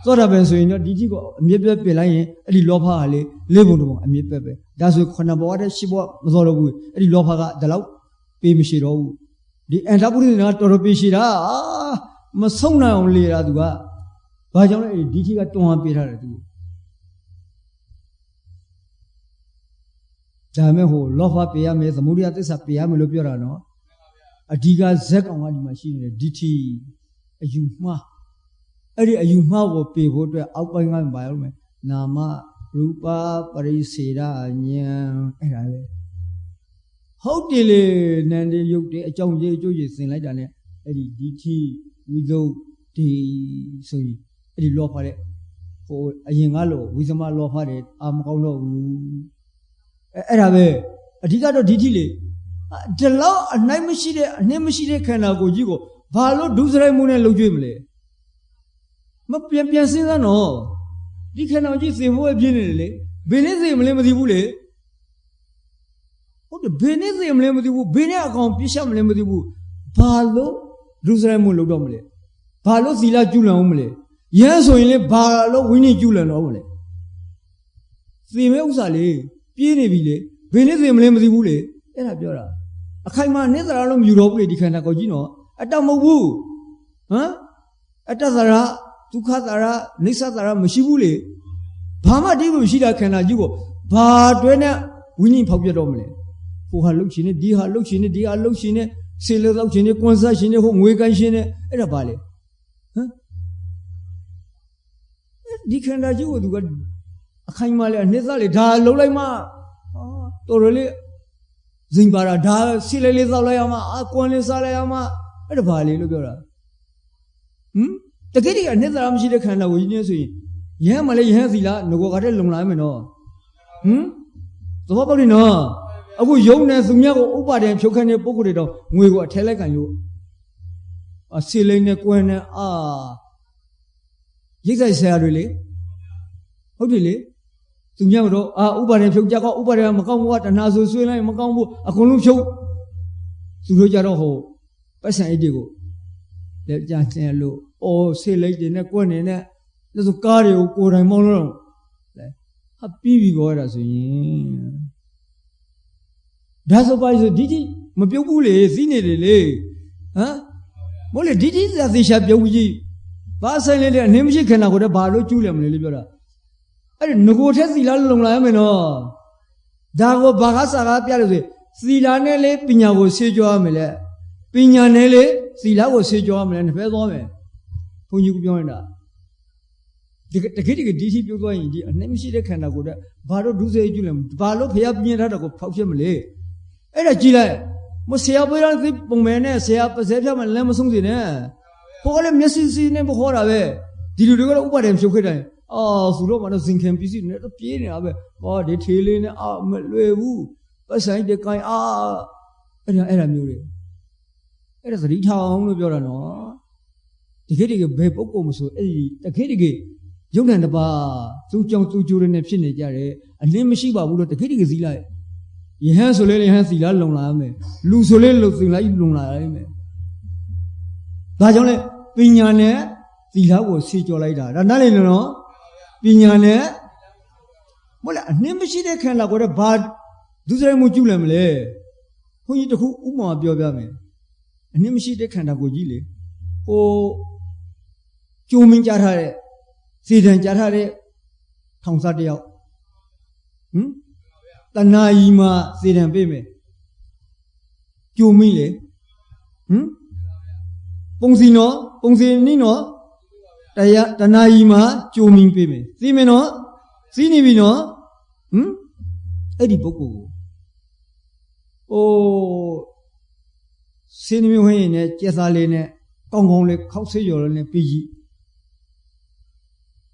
သောတာပန်ဆိုရင်တော့ဒီကြီးကိုအမြဲပြပြလိုက်ရင်အဲ့ဒီလောဘကလေလေးဘုံတစ်ဘုံအမြဲပြပဲဒါဆို9ဘဝတဲ့10ဘဝမစောတော့ဘူးအဲ့ဒီလောဘကဒီလောက်ပေးမရှိတော့ဘူးဒီအန္တပုထုဇဉ်ကတော်တော်ပေးရှိတာမဆုံးနိုင်အောင်လေတာသူကဘာကြောင့်လဲအဲ့ဒီကြီးကတွန်းအားပေးထားတယ်သူဒါမဲ့ဟိုလောဘပေးရမယ်သမုဒယသစ္စာပေးရမယ်လို့ပြောတာနော်အဓိကဇက်ကောင်ကဒီမှာရှိနေတယ်ဒီထိအယူမှားအဲ့ဒီအယူမှားကိုပြေဖို့အတွက်အောက်ပိုင်းကပါရမယ်နာမရူပပရိစေဒဉာဏ်အဲ့ဒါလေဟုတ်တယ်လေနန္ဒီယုတ်တယ်အကြောင်းကြီးအကျိုးကြီးသင်လိုက်တာ ਨੇ အဲ့ဒီဒီထိဝိသုဒ္ဓိဆိုရင်အဲ့ဒီလောဘတဲ့ဟိုအရင်ကလို့ဝိသမလောဘတဲ့အာမကောင်းတော့ဘူးအဲ့ဒါပဲအဓိကတော့ဒီထိလေဒီလောက်အနိုင်မရှိတဲ့အနှင်းမရှိတဲ့ခန္ဓာကိုယ်ကြီးကိုဘာလို့ဒုစရိုက်မှုနဲ့လှုပ်ကြွေးမလဲမပြန်စဉ်းစားတော့ဒီခန္ဓာကြီးစေဖို့ပြင်းနေတယ်လေဘယ်နဲ့စေမလဲမသိဘူးလေဟုတ်တယ်ဘယ်နဲ့စေမလဲမသိဘူးဘယ်နဲ့အကောင်ပြစ်ရှက်မလဲမသိဘူးဘာလို့ဒုစရိုက်မှုလှုပ်တော့မလဲဘာလို့သီလကျူးလွန်အောင်မလဲရဲဆိုရင်လေဘာလို့ဝိနည်းကျူးလွန်တော့မလဲစေမဲ့ဥစ္စာလေပြေးနေပြီလေဘယ်နဲ့စေမလဲမသိဘူးလေအဲ့ဒါပြောတာအခိုင်မာနိစ္စရာလို့မယူတော့ဘူးလေဒီခန္ဓာကိုယ်ကြီးနော်အတ္တမဟုတ်ဘူးဟမ်အတ္တသရာဒုက္ခသရာနိစ္စသရာမရှိဘူးလေဘာမှတိမရှိတာခန္ဓာကြီးကိုဘာတွဲနဲ့ဝိနည်းဖောက်ပြတော့မလဲဟိုဟာလှုပ်ရှင်နေဒီဟာလှုပ်ရှင်နေဒီဟာလှုပ်ရှင်နေဆေလေလောက်ရှင်နေကွန်ဆတ်ရှင်နေဟိုငွေကန်ရှင်နေအဲ့ဒါပါလေဟမ်ဒီခန္ဓာကြီးကိုသူကအခိုင်မာလေအနှစ်သက်လေဒါလှုပ်လိုက်မှတော်တော်လေးဇင်ပါတာဒါဆီလေးလေးသောက်လိုက်ရမှာအကွန်လေးစားလိုက်ရမှာအဲ့ဒါဘာလေလို့ပြောတာတကယ်ကြီးအနှစ်သာမရှိတဲ့ခန္ဓာကိုကြီးနေဆိုရင်ယဟန်မလဲယဟန်စီလားငကိုကတည်းလုံလာမယ်နော်သဘောပေါက်နေနော်အခုယုံနေသူများကိုဥပါဒေဖြုတ်ခန့်တဲ့ပုဂ္ဂိုလ်တွေတော့ငွေကိုအထဲလိုက်ကန်လို့ဆီလေးနဲ့ကွန်နဲ့ရိတ်ဆိုင်ဆရာတွေလေဟုတ်တယ်လေသူများတော့ဥပါဒေဖြုတ်ကြကောဥပါဒေမကောင်းဘူးကတဏှာဆိုဆွေးလိုက်မကောင်းဘူးအကုန်လုံးဖြုတ်သူတို့ကြတော့ဟိုပတ်စံအိတ်တွေကိုလက်ကြဆင်းလို့ဆေးလိုက်တွေနဲ့ကွက်နေနဲ့လက်စကားတွေကိုကိုယ်တိုင်မောင်းလို့လေ比过了所以，但是把这弟弟没标不嘞，谁呢嘞？啊，我嘞弟弟在这下标不起，把生来嘞，你们去看那个的马路酒了没嘞？标了，哎，那个车子拉弄来没喏？大个巴卡萨卡标了是，谁拉那嘞？别人我谁叫没嘞？别人那嘞，谁拉我谁叫没嘞？你别说没，朋友不标的。这个弟弟标多一点，你们现在看到过的，巴罗都是一句了，巴罗培养别人他那个跑些没嘞，哎，那进来，我谁也不让这帮忙呢，谁也不他们来么送的呢？不过嘞，没事呢不好了呗，第六个五百点就可以了，啊，除了嘛那新看必须那都别人啊呗，啊，这铁链呢啊，没累物，不是一点干啊，哎呀没有嘞，哎，这是里头那标了喏，这个白不过么说，哎，这个。有人的吧，做酒的那偏的家人，你们西巴屋了，这肯定是来，一喊说来，一喊是来弄来没，路说来路是来弄来没，大家呢，平常呢，是来我睡觉来的，那哪里了呢？平常呢，我来，你们现在看那个的吧，都是来么酒了没嘞？朋友都好乌毛标没，你们现在看那个几嘞？哦，救命家他嘞。谁人家他的同杀掉？但那伊嘛谁人背没？救命嘞！pom西喏，pom西你喏，但那伊嘛救命背没？谁没喏？谁你没喏？哎，你不过哦，谁你没会呢？介绍来呢？刚刚嘞考试有了呢，毕业。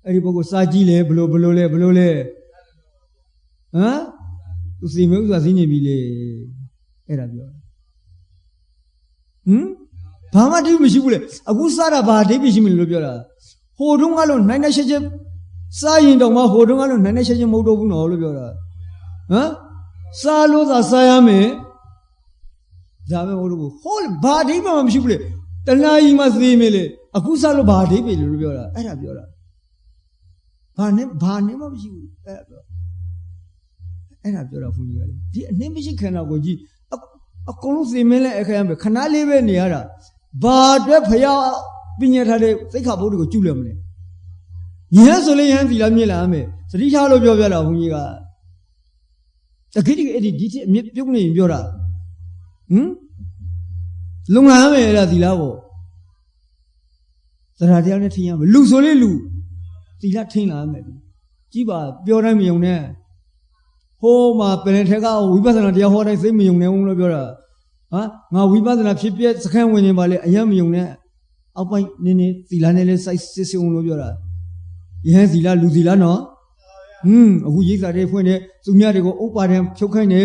哎，你包括杀鸡嘞，不喽嘞，啊？都是没有说谁呢比嘞，哎啦表，爸妈这不是不嘞？啊，我杀了爸这不是没了表了，活动啊喽，奶奶些杀人的嘛，活动啊喽，奶奶些没多不孬了表了，啊？杀了咋杀呀没？咱们我都好了，爸这嘛不是不嘞？但那伊嘛是没嘞，啊，我杀了爸这不了表了，哎啦表了。ဘာနဲ့မှမရှိဘူးအဲ့ဒါပြောတာဘုန်းကြီးကလေဒီအနှင်းမရှိခန္ဓာကိုယ်ကြီးအကုန်လုံးစေမင်းလဲအခရမ်းပဲခဏလေးပဲနေရတာဘာအတွက်ဖယားပညာထားတဲ့သိက္ခာပုဒ်တွေကိုကျุလဲမလဲယဟန်ဆိုလေယဟန်သီလမြင့်လာမယ်သတိထားလို့ပြောပြတာဘုန်းကြီးကတခိတိအဲ့ဒီအမြင့်ပြုတ်နေရင်ပြောတာလုံလာမယ်အဲ့ဒါသီလကိုသရတရားနဲ့ထင်ရမယ်လူဆိုလေလူသီလထင်လာမယ်ကြည့်ပါပြောတိုင်းမယုံနဲ့ဟိုးမှာပင်ထက်ကဝိပဿနာတရားဟောတိုင်းစိတ်မယုံနဲ့ဦးလို့ပြောတာဟာငါဝိပဿနာဖြစ်ပြစခန်းဝင်နေပါလေအယံမယုံနဲ့အောက်ပိုင်းနင်းသီလနဲ့လဲစိုက်စစ်စစ်ဦးလို့ပြောတာယဟန်သီလလူသီလနော်အခုရိတ်စာတွေဖွင့်နေသူများတွေကိုဥပါဒံဖြုတ်ခိုင်းနေ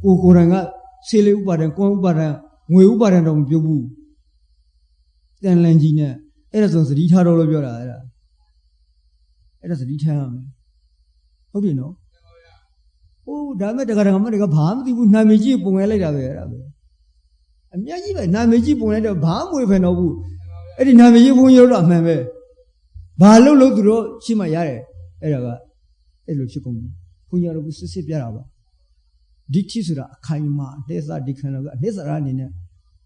ကိုယ်တိုင်ကဆေးလေးဥပါဒံကိုယ်ဥပါဒံငွေဥပါဒံတော့မပြုတ်ဘူးတန်လန်ကြီးနဲ့အဲ့ဒါဆိုသတိထားတော့လို့ပြောတာအဲ့ဒါသတိထားရမယ်ဟုတ်ပြီနော်ဟိုဒါမဲ့တက္ကရာမတွေကဘာမှမသိဘူးနာမည်ကြီးပုံရလိုက်တာပဲအဲ့ဒါပဲအများကြီးပဲနာမည်ကြီးပုံလိုက်တော့ဘာမှမဝေဖန်တော့ဘူးအဲ့ဒီနာမည်ကြီးဘုန်းကြီးတို့တော့အမှန်ပဲဘာလို့သူတို့ရှိမှရတယ်အဲ့ဒါကအဲ့လိုဖြစ်ကုန်ပြီဘုန်းကြီးတို့စစ်ပြတာပါဒီတိဆိုတာအခိုင်အမာအသေးစားဒီခန္ဓာကအနှစ်စရာအနေနဲ့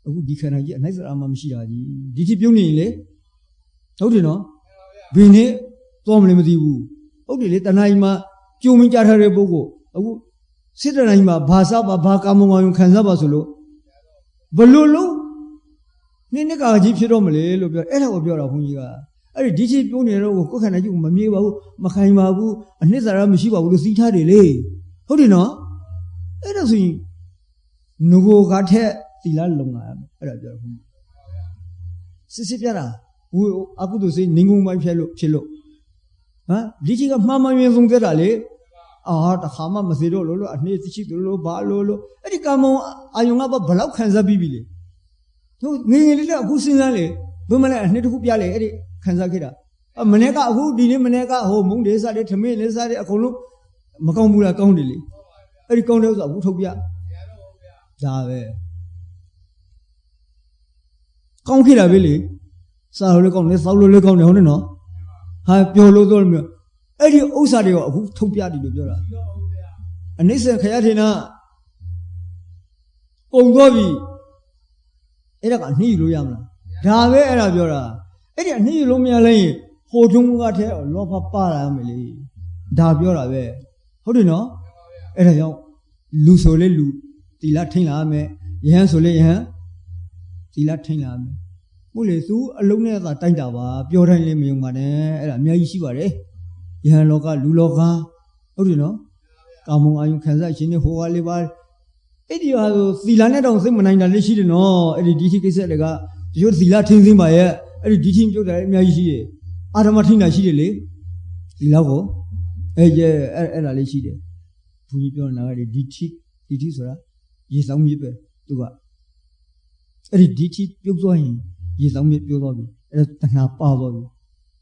အခုဒီခန္ဓာကြီးအနိုင်စရာမှမရှိတာကြီးဒီတိပြုံးနေရင်လေဟုတ်တယ်နော်ဘယ်နဲ့သွားမလဲမသိဘူးဟုတ်တယ်လေတဏှာကြီးမှာကြုံမကြထားတဲ့ပုဂ္ဂိုလ်အခုစစ်တဏှာကြီးမှာဘာစားပါဘာကာမဂုဏ်ခံစားပါဆိုလို့ဘလို့လို့နှစ်ကာကြီးဖြစ်တော့မလဲလို့ပြောအဲ့ဒါကိုပြောတာဘုန်းကြီးကအဲ့ဒီဒီချီပြုံးနေတော့ကိုယ်ခန္ဓာကြီးကိုမမြေပါဘူးမခိုင်ပါဘူးအနှစ်သာရမရှိပါဘူးလို့စီးထားတယ်လေဟုတ်တယ်နော်အဲ့ဒါဆိုရင်ငကိုကထက်သီလလုံလာရမယ်အဲ့ဒါပြောတာဘုန်းကြီးစစ်ပြတာဝိအကုသိုလ်စိတ်ငငုံပိုင်းဖြစ်လို့ဒီချီကမှားမှန်ရင်ဆုံးသက်တာလေတခါမှမစေတော့လို့အနှစ်သိရှိလို့ဘာလို့အဲ့ဒီကာမအာယုံကဘလောက်ခံစားပြီးပြီလေတို့ငငယ်လေးကအခုစဉ်းစားလေဘယ်မလဲအနှစ်တစ်ခုပြလေအဲ့ဒီခံစားခဲ့တာမနေ့ကအခုဒီနေ့မနေ့ကဟိုမုံလေးစားတယ်ထမင်းလေးစားတယ်အကုန်လုံးမကောင်းဘူးလားကောင်းတယ်လေအဲ့ဒီကောင်းတဲ့ဥစ္စာအခုထုတ်ပြဒါပဲကောင်းခဲ့တာပဲလေစားလို့လည်းကောင်းတယ်စောက်လို့လည်းကောင်းတယ်ဟုတ်တယ်နော်ဟာပြောလို့တော့မျိုး Eddie Osadio, who took Piadi to Jura. And Nisa Kayatina Ongovi Era Niluyama. Dave era Jura. Eddie Nilumia Lane, Hotunga, Lopa Paramili. Dabiora ve. How do you know? Era young Lusole Lu, the Latin Lame, Yan Sole Yan, the Latin Lame. Mule su alone as a Tandava, Pure and Lemon Mane, and Miashivare. Yan Loka, Luloka. How do you know? Among Ayun Kansas, Chini, who live. Eddie has the Lanet on Simon, she didn't know. Eddie Diti said, you see Latin by air, Eddie Diti, Miashi. Adamatina, she lay. The Lavo. Era Lechide. Punipion now, Diti, Ditisra. Yes, I'm Mipe to go. Eddie Diti, Yozoin. Yes, I'm Yozobi. Etana Pavobi.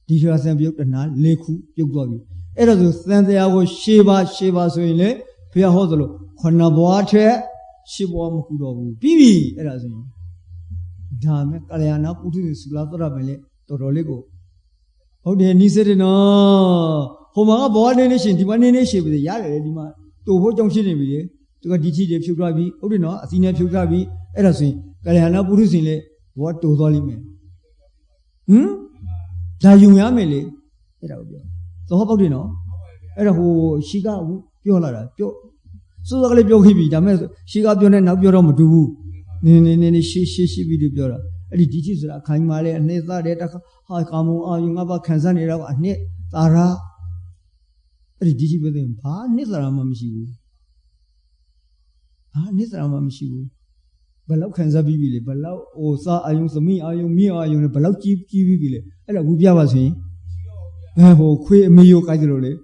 Ditias and Yokana, Leku, Yozobi. Era the Santa was Shiva, Soile, Pia Hosolo, Honaboate, Shiva Mukudo, Bibi, Erazin. Dame, Kaliana, put in Sulatora Mele, Torolego. How did he say no? Homa born in nation, the one nation with the Yara, to what don't you to a DT de Pugabi, or no, a senior Pugabi, Erazin, Kaliana Purusine, what to Zolime? Dayumamele, so how about you know? Era who she got Piola, so the Hibi, the she got your name up your own to Nini, she be the Pura. Eddie teaches a kind Male and Neza data, how come you about Kansanera and Net Tara. Eddie did with him, Pa, Nizaramamshu. Ah, Nizaramamshu. Balau Kansabi, Balau, or Sa Ayun Sami, Ayun, Balau Chief Kiwi, and a Gubia was he. Oh, queer Mio Kaidrole.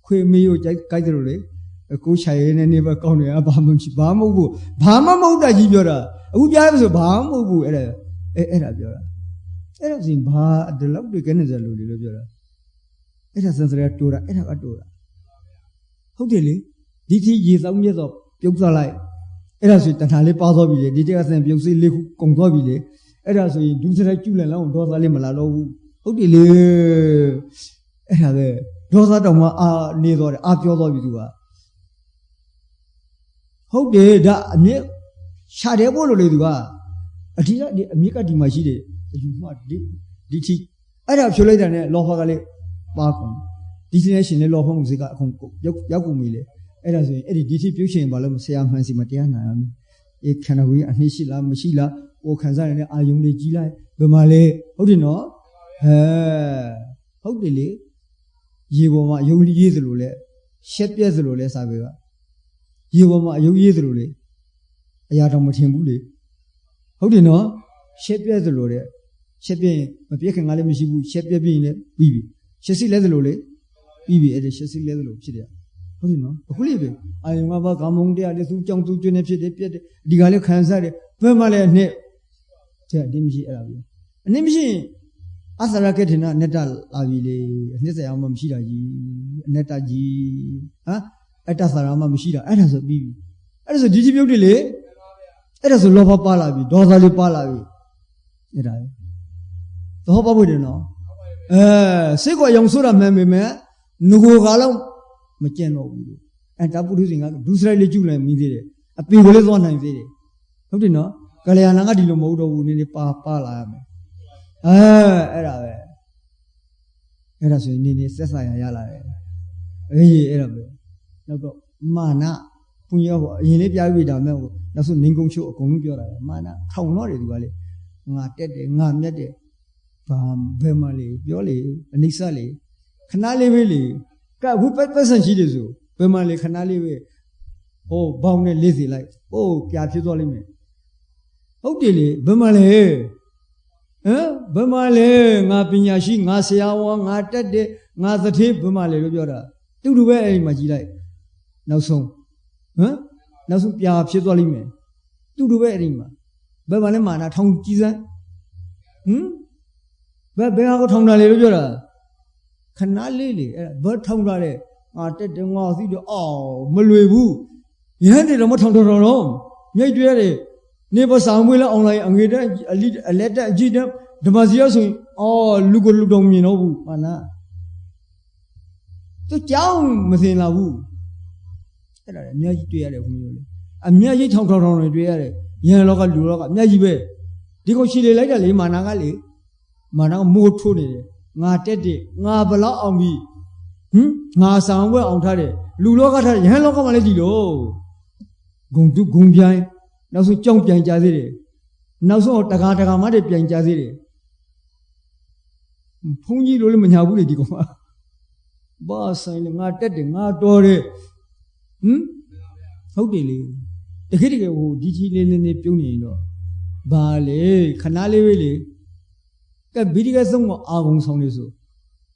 Queer Mio Kaidrole. A coach I never called me about Bamu. Bama Moda Gibura. Ubia was a Bamu era. Era in Ba, the lovely Canada Lula. It has a Tora, and a Tora. How daily? Did he give some years of Pukzalai? It has with the Hale Pazobi, details and Puxi Liku Kongobile. It has a Dusra Chulan, Dosa Limalalo. How daily? It has a Dosa Doma neither Apiola. How did that near Shadebo Lidua? A teacher, the Mika di Machide, you not did he? I have to later than Lofagale Parkum. Destination in Lofong Zika Yakumile. It has a distribution balloon, say I'm fancy Matiana. It can we and Nishila, Machila, or Kansan, Ayum de Gila, Bemale. How do you know? How did you want you easily? Shep Yazule, Saviva. You want you easily. Ayatomatimuli. How do you know? Shep Yazule. Shepping, a peking alamishibu, Shepia being a baby. Chessy leatherlole, baby at a chessy leather of Chidia. How do you know? Believe I am about among the other two young to Genepsi, the Gallic Kansari, Permale ne. Dimji Arabia. A Nimji Asaraketina, Netal Avile, Nesayama Mishida, Netaji, Etasarama Mishida, and as a baby. As a digital delay, it is a lofa palavi, dozali palavi. The hope of it now. Sequa young Sura Mamma, Nugo Galam, Macheno, and Taputing a Dusra Julan Midi, a Pingolis 1 time video. How do you know? Galiana di Lomodo in the Pala. Era Nini Sessa Yala. Erabe. No, Mana, Punyo, Yinipia Vida Mel, that's a Ningo show, Columbia, Mana, how not it, Valley. Not dead, not dead. Bemali, Yoli, Nisali, Canali Willy, who person she does, Bemali, Canali, oh, bound and lazy like, oh, Capitolime. Oh, dilly, Bemali, Bemali, Napinashi, Nasiawa, Natade, Nazati, Bemali, Yora, do very much like. Now so, now so Capitolime, do very much. Bemalima, Tom Giza, But Bengal Tonga, Canali, Bert Tonga, Arted the Moth, oh, Malubu. You handed a motor, Maybe neighbor Samuel only a letter, Gina, the Mazias, oh, Lugo Ludom, you know, Mana. သူကြောင်းမစင်လာဘူးအဲ့ဒါလည်းအများကြီးတွေ့ရတယ်ဘုန်းကြီးတို့အများကြီးထောင်တွေတွေ့ရတယ်ယဟန်လောကလူလောကအများကြီးပဲဒီကိုရှည်လေလိုက်တယ်လေမာနာကလေမာနာကမိုးထိုးနေတယ်ငါတက်တယ်ငါဘလောက်အောင်ပြီငါဆောင်ဘွဲအောင်ထားတယ်လူလောကထားယဟန်လောကမှာလည်းကြည့်လို့ဂုံတုဂုံပြိုင်နောက်ဆုံးကြောင်းပြိုင်ကြသေးတယ်နောက်ဆုံးတကာမတွေပြိုင်ကြသေးတယ်ဘုန်းကြီးတို့လည်းမညာဘူးလေဒီကောင်ကဘာဆိုင်လဲငါတက်တယ်ငါတော်တယ်ဟုတ်တယ်လေတကယ်ဟိုဒီချီလေးပြုံးနေရင်တော့ဘာလေခဏလေးပဲလေကဲဗီဒီကဆုံးကအာဂုံဆောင်နေဆို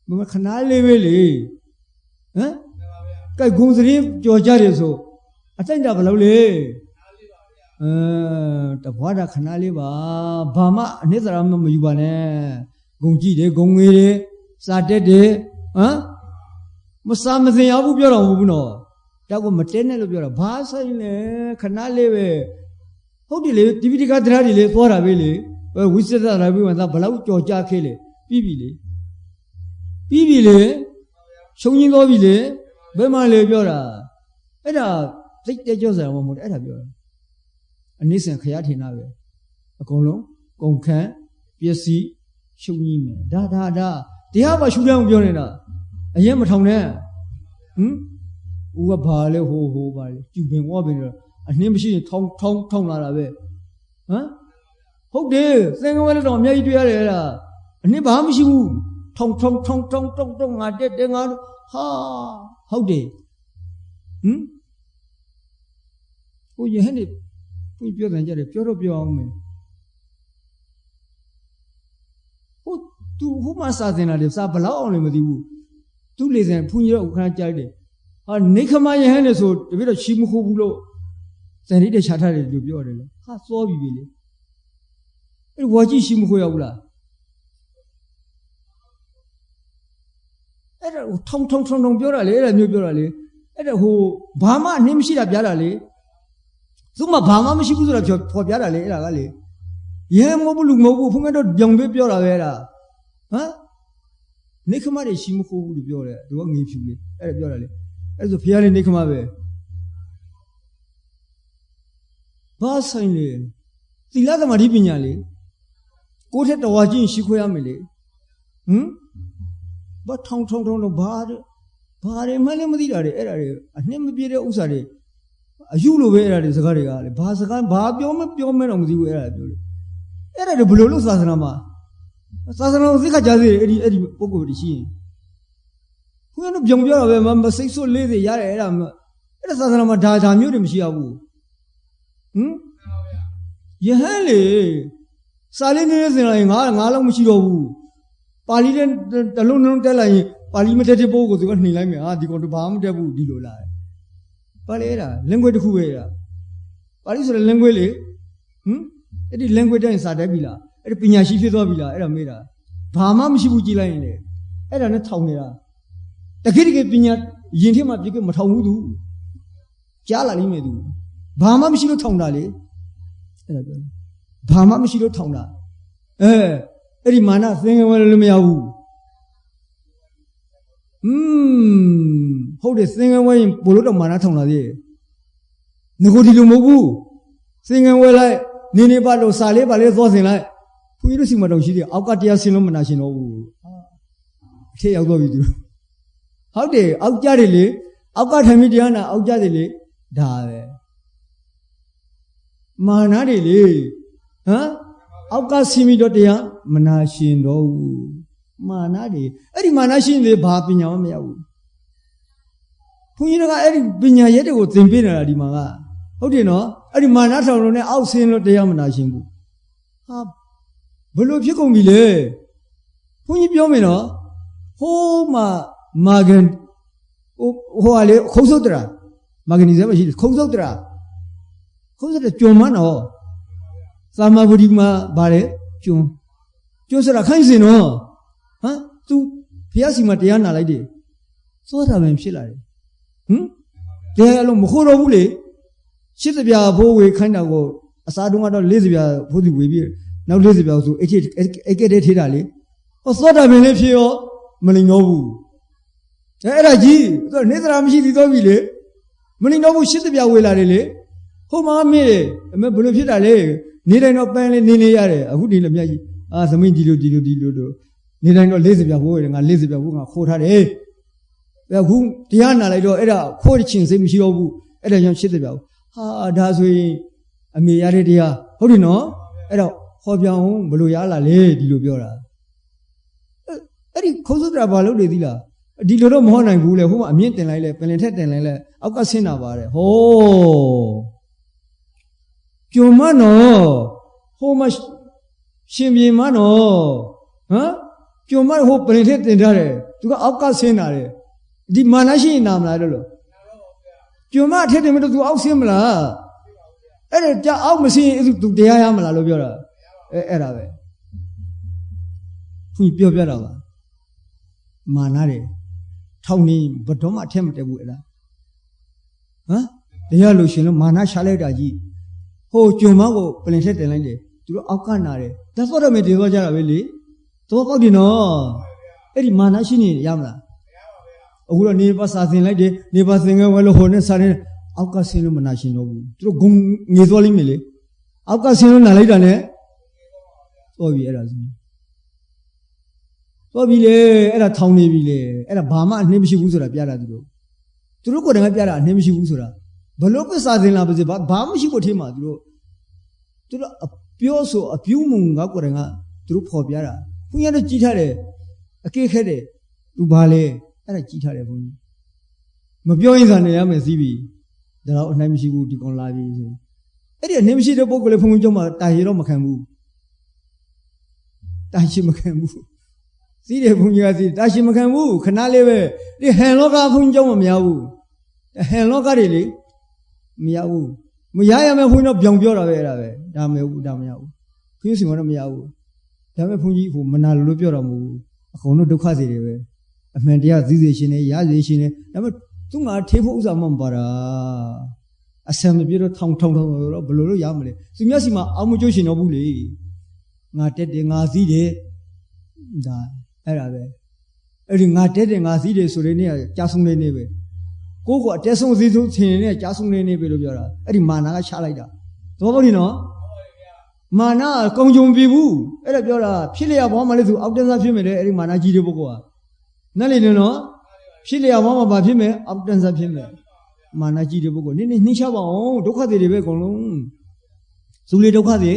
မခဏလေးပဲလေကဲဂုံစရင်ကြော်ကြတယ်ဆိုအတိုင်းကြဘယ်လိုလဲတဘွားတာခဏလေးပါဘာမှအနှစ်သာရမယူပါနဲ့ဂုံကြည့်တယ်ဂုံငွေတယ်စာတက်တယ်မစားမစင်ရဘူးပြောတော့မဟုတ်ဘူးနော်တောက်ကမတဲနဲ့လို့ပြောတာဘာဆိုင်လဲခဏလေးပဲဟုတ်တယ်လေတိပိဋကတရားတွေလေသွားတာပဲလေဝိသဒရာဘိဝန္တဘလောက်ကြော်ကြခဲလေပြီးပြီလေရှုံးရင်းသွားပြီလေဘယ်မှလေပြောတာအဲ့ဒါစိတ်တဲကြောစရာမဟုတ်ဘူးအဲ့ဒါပြောတာအနိစ္စခရထင်တာပဲအကုန်လုံးကုန်ခန့်ပျက်စီးရှုံးကြီးမယ်ဒါတရားမှရှုတမ်းပြောနေတာအရင်မထောင်နဲ့ဦးကဘာလဲဟိုပါလေကျူပင်ဝါပင်တော့အနှင်းမရှိရင်ထောင်းလာတာပဲဟုတ်တယ်သင်္ကန်းဝဲတော့အများကြီးတွေ့ရတယ်အဲ့ဒါအနှင်းဘာမှမရှိဘူးထောင်းငါတက်ငါဟာဟုတ်တယ်ကိုယဟန်နေကိုပြောတယ်ကြတယ်ပြောတော့ပြောအောင်မယ်သူဟိုမှာစာသင်တာလေစာဘလောက်အောင်လည်းမသိဘူးသူလေစံဖုန်ကြီးတော့ခဏကြိုက်တယ်ဟာနေခမယဟန်နေဆိုတပြည့်တော့ရှီမခိုးဘူးလို့ဇန်ရိတဲ့ခြားထားတယ်လို့ပြောတယ်လေဟာစောပြီလေအဲ့ဝါကြီးရှီမခိုးရဘူးလားအဲ့ဒါထောင်းပြောတာလေအဲ့ဒါမျိုးပြောတာလေအဲ့ဒါဟိုဘာမှအနှင်းမရှိတာပြတာလေသူမှဘာမှမရှိဘူးဆိုတာဖော်ပြတာလေအဲ့ဒါကလေရဲမဟုတ်ဘူးလူမဟုတ်ဘူးဖုန်းကတော့ကြောင်ပေးပြောတာပဲအဲ့ဒါနေခမတွေရှိမခိုးဘူးလို့ပြောတယ်သူကငေးဖြူလေအဲ့ဒါပြောတာလေအဲ့ဆိုဖះလေးနေခမပဲဘာဆိုင်လေသီလသမာဓိပညာလေကိုယ်ထက်တော်ချင်းရှိခွဲရမယ်လေဘာထောင်းတော့ဘာတွေမှလည်းမသိတာတွေအဲ့ဒါတွေအနှစ်မပြည့်တဲ့ဥစ္စာတွေအယူလိုပဲအဲ့ဒါတွေစကားတွေကလေဘာစကားဘာပြောမဲတော့မသိဘူးအဲ့ဒါပြောလေအဲ့ဒါတွေဘယ်လိုလုပ်သာသနာမှာသာသနာကိုသိခါကြသေးတယ်အဲ့ဒီပုဂ္ဂိုလ်တွေရှိရင်ဘုရားတို့ပြောင်ပြောတာပဲမစိတ်ဆိုးလေးစေရတယ်အဲ့ဒါသာသနာမှာဒါမျိုးတွေမရှိရဘူးယဟန်လေစာလေးနည်းနည်းစင်လာရင်ငါလုံးမရှိတော့ဘူးပါဠိနဲ့တလုံးတက်လိုက်ရင်ပါဠိမတက်တဲ့ပုဂ္ဂိုလ်ဆိုကနှိမ်လိုက်မယ်ဒီကောင်တော့ဘာမှမတက်ဘူးဒီလိုလားပါဠိအဲ့ဒါ language တစ်ခုပဲအဲ့ဒါပါဠိဆိုတဲ့ language လေအဲ့ဒီ language တိုင်းစာတက်ပြီလားအဲ့ဒီပညာရှိဖြစ်သွားပြီလားအဲ့ဒါမေးတာဘာမှမရှိဘူးကြည်လိုက်ရင်လေအဲ့ဒါနဲ့ထောင်နေတာတကယ်ပညာရင်ထဲမှာပြည့်မထောင်ဘူးသူကြားလာလိမ့်မယ်သူဘာမှမရှိလို့ထောင်တာလေအဲ့ဒါပြောဘာမှမရှိလို့ထောင်တာအဲ့ဒီမာနသင်္ကန်းဝဲလည်းမရဘူးဟုတ်တယ်သင်္ကန်းဝဲရင်ဘို့လို့တော့မာနထောင်လာသေးတယ်ငကိုဒီလိုမဟုတ်ဘူးသင်္ကန်းဝဲလိုက်နေပါလို့စာလေးပါလေးသွားစင်လိုက်ဘုရားတို့စီမတော်ရှိတယ်အောက်ကတရားဆင်လို့မနာရှင်တော့ဘူးအထက်ရောက်တော့ပြီသူဟုတ်တယ်အောက်ကြတယ်လေအောက်ကထမီတရားနာအောက်ကြတယ်လေဒါပဲမာနတွေလေအောက်ကစီမီတော့တရားမနာရှင်တော့ဘူးမာနတွေအဲ့ဒီမာနရှင်တွေဘာပညာမှမရဘူးဘုန်းကြီးတို့ကအဲ့ဒီပညာရက်တွေကိုသင်ပေးနေတာဒီမှာကဟုတ်တယ်နော်အဲ့ဒီမာနထောင်လို့နဲ့အောက်ဆင်းလို့တရားမနာရှင်ဘူးဟာဘယ်လိုဖြစ်ကုန်ပြီလဲဘုန်းကြီးပြောမယ်နော်ဟိုးမှာမာဂန်ဟိုကလေခုံးစုတ်တရာမာဂနီဇမ်မရှိခုံးစုတ်တရာကျွန်းမနော်သာမဗုဒ္ဓမှာဗါလေကျွန်းစရာခိုင်းစင်နော်သူဘုရားစီမှာတရားနာလိုက်တယ်သောတာပန်ဖြစ်လာတယ်တရားလုံးမခိုးတော့ဘူးလေရှစ်စပြာဘိုးဝေခိုင်းတာကိုအစားတုံးကတော့၄စပြာဘိုးသူဝေပြီးနောက်၄စပြာဆိုအဲ့ကဲတဲ့ထေးတာလေသောတာပန်လည်းဖြစ်ရောမလိမ်တော့ဘူး era ji to nedra mishi di to bi le mani no bu shit pya we la de le ho ma me le me blo phit ta le ne dai no pan le ne yare aku di le mya ji zamin di lo do ne dai no 40 pya wo nga 40 pya wo nga kho tha de aku tiya na lai do era kho chin sai mishi do bu era jam shit pya ha da so yin ame yare tiyaဟုတ်တယ်နော်အဲ့တော့ခေါ်ပြောင်းဘလို့ရလာလေဒီလိုပြောတာအဲ့ဒီခေါ်စုတာဘာလို့နေသီးလားဒီလိုတော့မဟုတ်နိုင်ဘူးလေဟိုမှာအမြင့်တင်လိုက်လဲပင်လင်ထက်တင်လိုက်လဲအောက်ကဆင်းတာပါတယ်ဟောကြုံမနော်ဟိုမှာရှင်ပြေမနော်ဟမ်ကြုံမဟိုပင်လင်ထက်တင်ထားတယ်သူကအောက်ကဆင်းတာတယ်ဒီမာနရှိနာမလားလို့ကြုံမအထက်တင်မလို့သူအောက်ဆင်းမလားအဲ့ဒါကြအောက်မဆင်းရင်သူတရားရမလားလို့ပြောတာအဲ့ဒါပဲသူပြောပြတာပါမာနတယ်ထောင်နေဘယ်တော့မှအထက်မတက်ဘူးအဲ့ဒါဟမ်တရားလို့ရှင်လို့မာနရှာလိုက်တာကြီးဟိုကြုံမကိုပလင်ထက်တင်လိုက်တယ်သူတို့အောက်ကနာတယ်ဒါဆိုတော့မတင်တော့ကြတာပဲလေတော့ပေါက်တယ်နော်အဲ့ဒီမာနရှိနေရမလားအခုတော့နေပါစာသင်လိုက်တယ်နေပါသင်ငယ်ဝဲလို့ဟိုနဲ့စာနေအောက်ကဆင်းလို့မနာရှင်တော့ဘူးသူတို့ဂုံငေသွားလိမ့်မယ်လေအောက်ကဆင်းလို့နာလိုက်တာနဲ့သွားပြီအဲ့ဒါဆိုသွားပြီလေအဲ့ဒါထောင်နေပြီလေအဲ့ဒါဘာမှအနှင်းမရှိဘူးဆိုတာပြတာသူတို့ကိုယ်တိုင်ကပြတာအနှင်းမရှိဘူးဆိုတာဘလို့ပစ္စာသင်လာပါစေဘာမှမရှိဖို့ထင်မှာသူတို့အပြောဆိုအပြုံးမုံကကိုယ်တိုင်ကသူတို့ဖော်ပြတာဘုန်းကြီးတို့ကြည်ထားတယ်အကေခက်တယ်သူဘာလဲအဲ့ဒါကြည်ထားတယ်ဘုန်းကြီးမပြောရင်သာနေရမယ်စီးပြီဒါတော့အနိုင်မရှိဘူးဒီကောင်လာပြီဆိုအဲ့ဒီအနိုင်မရှိတဲ့ပုဂ္ဂိုလ်လေးဘုံဘုံကျောင်းမှာတာရီတော့မခံဘူးတာရှိမခံဘူးစီးတယ်ဘုံကြီးကစီးတာရှိမခံဘူးခဏလေးပဲဒီဟန်လောကဘုံကျောင်းမှာမရဘူးဟန်လောကတွေလေမရဘူးမရရမယ်ဘုံတော့ပြောင်ပြောတာပဲအဲ့ဒါပဲဒါမရဘူးဒါမရဘူးခွင်းစီမတော့မရဘူးဒါပေမဲ့ဘုံကြီးဟိုမနာလို့ပြောတာမဟုတ်ဘူးအကုန်လုံးဒုက္ခတွေပဲအမှန်တရားသိစေရှင်နေရစေရှင်နေဒါပေမဲ့သူငါထေဖို့ဥစ္စာမှမပါတာအဆံမပြေတော့ထောင်တော့ဘယ်လိုလုပ်ရမလဲသူမျက်စီမှာအောက်မကျိုးရှင်တော့ဘူးလေငါတက်တယ်ငါစည်းတယ်ဒါအဲ့ဒါပဲအဲ့ဒီငါတက်တယ်ငါစည်းတယ်ဆိုတဲ့နေ့ကကြာဆုံးနေနေပဲကိုကအတက်ဆုံးစည်းဆုံးထင်နေကြာဆုံးနေနေပဲလို့ပြောတာအဲ့ဒီမာနာကချလိုက်တာသဘောပေါက်ပြီနော်မာနာကုံကြုံပြီဘူးအဲ့ဒါပြောတာဖြစ်လျက်ဘောမှလည်းသူအောက်တက်စားဖြစ်မယ်လေအဲ့ဒီမာနာကြီးတဲ့ပုဂ္ဂိုလ်ကနားလေနော်ဖြစ်လျက်ဘောမှဘာဖြစ်မယ်အောက်တက်စားဖြစ်မယ်မာနကြီးတဲ့ပုဂ္ဂိုလ်နည်းနှိမ့်ချပါအောင်ဒုက္ခတွေပဲအကုန်လုံးဇူလေဒုက္ခတွေ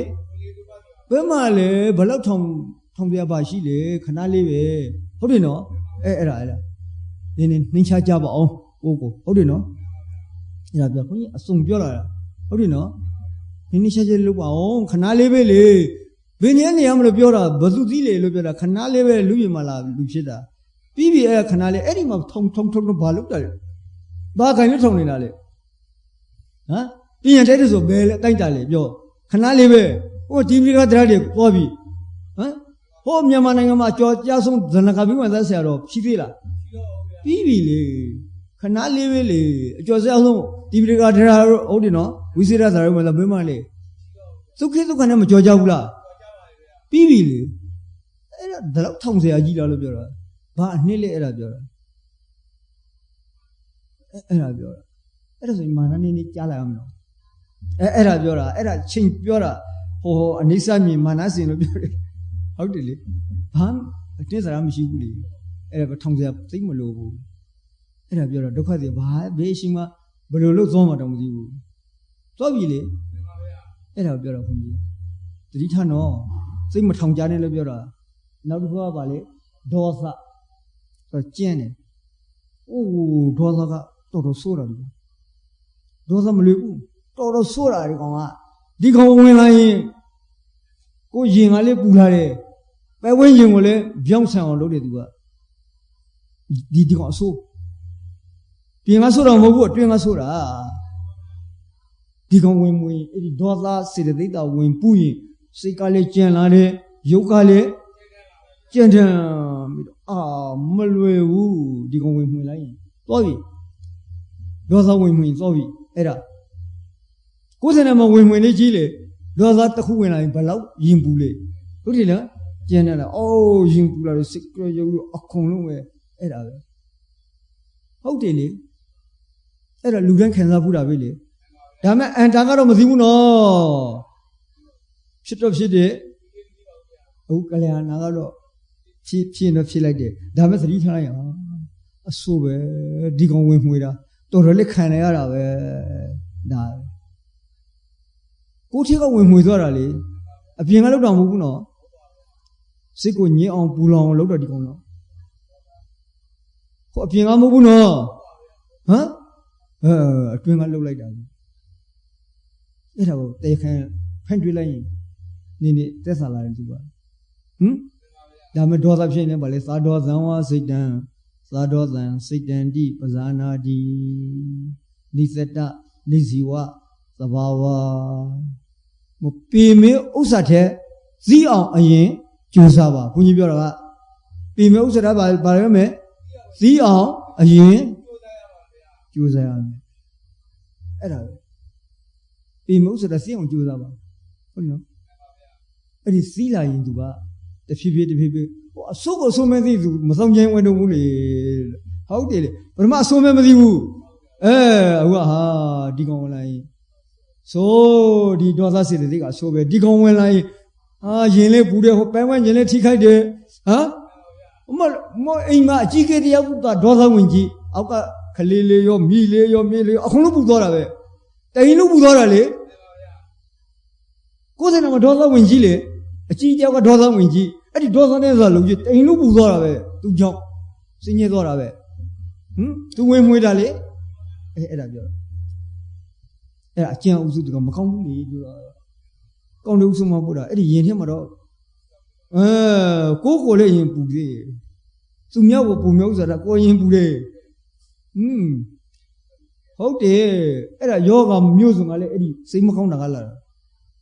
ဘယ်မှာလဲဘလောက်ထောင်ပြပါရှိလေခဏလေးပဲဟုတ်တယ်နော်အဲ့ဒါနည်းနှိမ့်ချကြပါအောင်ကိုဟုတ်တယ်နော်အဲ့ဒါပြောခွန်ကြီးအစုံပြောလာတာဟုတ်တယ်နော်နည်းနှိမ့်ချလုပ်ပါအောင်ခဏလေးပဲလေဘယ်ညနေရမလို့ပြောတာဘသူသီးလေလို့ပြောတာခဏလေးပဲလူပြင်မှာလာလူဖြစ်တာပြီးပြီအဲ့ခဏလေးအဲ့ဒီမှာထုံဘာလုပ်တာလဲဘာခိုင်လို့ထုံနေတာလဲဟမ်ပြင်းရတဲ့ဆိုဘယ်လဲတိုက်တာလဲပြောခဏလေးပဲဟိုဒီပြည်ကတရားတွေပေါ်ပြီဟမ်ဟိုမြန်မာနိုင်ငံမှာကြော်ကြဆုံးဇနကဘိဝန်သက်ဆရာတော်ဖြီးသေးလားပြီးပြီလေခဏလေးပဲလေအကျော်စရာဆုံးဒီပြည်ကတရားဟုတ်တယ်နော်ဝိသေရသာရုံးမှာဘယ်မှလဲသုခိသုခနဲ့မကြော်ကြဘူးလားပြီးပြီလေအဲ့ဒါဒါတော့ထောင်ဆရာကြီးလားလို့ပြောတာဘာအနှစ်လဲအဲ့ဒါပြောတာအဲ့ဒါပြောတာအဲ့ဒါဆိုရင်မာနနေကြားလိုက်အောင်မလို့အဲ့ဒါပြောတာအဲ့ဒါချိန်ပြောတာဟိုအနိစ္စမြင်မာနစင်လို့ပြောတယ်ဟုတ်တယ်လေဘာအတင်းစရာမရှိဘူးလေအဲ့ဒါထောင်စရာသိမလို့ဘူးအဲ့ဒါပြောတာဒုက္ခတွေဘာဘေးရှိမှဘယ်လိုလုပ်သွားမှတောင်မသိဘူးသွားပြီလေအဲ့ဒါပြောတာဘုန်းကြီးတတိထနော်စိတ်မထောင်ကြနဲ့လို့ပြောတာနောက်တစ်ခုကပါလေဒေါသဆိုကျင်းတယ်အိုးဒေါသကတော်ဆိုးတာလေဒေါသမလွေဘူးတော်ဆိုးတာဒီကောင်ကဒီကောင်ဝင်လာရင်ကိုရင်ကလေးပူလာတယ်ပဲဝင်းရင်ကိုလည်းပြောင်းဆန်အောင်လုပ်တယ်သူကဒီကောင်အဆိုးပြင်ကဆိုးတော့မဟုတ်ဘူးအတွင်းကဆိုးတာဒီကောင်ဝင်အဲ့ဒီဒေါသစေတသိက်တာဝင်ပူရင်စိတ်ကလေးကျန်လာတယ်ရုပ်ကလည်းကျန်တယ်ပြီးတော့မလွယ်ဘူးဒီကောင်ဝင်လိုက်ရင်သွားပြီဒေါသဝင်သွားပြီအဲ့ဒါကိုယ်စနေမှာဝင်လေးကြီးလေဒေါသတစ်ခုဝင်လာရင်ဘယ်လောက်ရင်ပူလေဟုတ်တယ်လားကျန်တယ်လားအိုးရင်ပူလာလို့စိတ်ကြရုပ်အကုန်လုံးပဲအဲ့ဒါပဲ ဟုတ်တယ်လေအဲ့တော့လူတိုင်းခံစားဘူးတာပဲလေဒါမဲ့အန်တာကတော့မသိဘူးနော်ဖြစ်တော့ဖြစ်တယ်ဟုတ်ကလျာဏကတော့ဖြစ်တော့ဖြစ်လိုက်တယ်ဒါမဲ့သတိထားလိုက်အောင်အဆိုးပဲဒီကောင်ဝင်မှွေတာတော်တော်လေးခံရရတာပဲဒါကိုထီကဝင်မှွေသွားတာလေအပြင်ကလောက်တော့မဟုတ်ဘူးနော်စိတ်ကိုညစ်အောင်ပူလောင်အောင်လုပ်တော့ဒီကောင်တော့ဟိုအပြင်ကမဟုတ်ဘူးနော်ဟမ်အတွင်းကလှုပ်လိုက်တာအဲ့ဒါကိုတေခန့်ဖန်တွေးလိုက်ရင်နေတက်ဆာလာတယ်သူကဒါမဲ့ဒေါသဖြစ်နေပါလေသာဒေါသံဝါစိတ်တံသာဒေါသံစိတ်တံတိပဇာနာတိနိစ္စတနိစီဝသဘာဝမပေမေဥစ္စာတဲ့ဇီးအောင်အရင်ကြိုးစားပါဘုန်းကြီးပြောတာကပေမေဥစ္စာတဲ့ဘာလဲမဲ့ဇီးအောင်အရင်ကြိုးစားရမယ်အဲ့ဒါပဲပေမေဥစ္စာတဲ့ဇီးအောင်ကြိုးစားပါဟုတ်နော်အဲ့ဒီစီးလာရင်သူကတဖြည်းဖြည်းဟိုအစိုးကိုဆိုးမဲသိသူမဆောင်ချင်းဝင်တော့ဘူးလေဟုတ်တယ်လေဘယ်မှာအဆိုးမဲမသိဘူးအခုကဟာဒီကောင်ဝင်လာရင်ဆိုဒီဒေါသစေတသိက်ကဆိုးပဲဒီကောင်ဝင်လာရင်ရင်လေးပူတယ်ဟိုပန်းဝန်းရင်လေးထိခိုက်တယ်မအိမ်မှာအကြီးကတယောက်ကဒေါသဝင်ကြီးအောက်ကခလေးလေးရောမိလေးရောမြေးလေးအခုလုံးပူသွားတာပဲတိုင်လုံးပူသွားတာလေကိုယ်စင်ကဒေါသဝင်ကြီးလေအကြီးတယောက်ကဒေါသဝင်ကြီးအဲ့ဒီဒေါသနဲ့ဆိုလုံးကြီးတိုင်လုံးပူသွားတာပဲသူကြောင့်စင်းရဲသွားတာပဲသူဝင်မွေးတာလေအဲ့ဒါပြောအဲ့ဒါအကျဉ်းဥစုတကမကောင်းဘူးလေပြောတာကောင်းတယ်ဥစုမပို့တာအဲ့ဒီရင်ထဲမှာတော့ကိုလည်းရင်ပူသေးသူမြောက်ကိုပူမြောက်ဆိုတာကိုရင်ပူတယ်ဟုတ်တယ်အဲ့ဒါယောဂမျိုးစုံကလည်းအဲ့ဒီစိတ်မကောင်းတာကလာတာ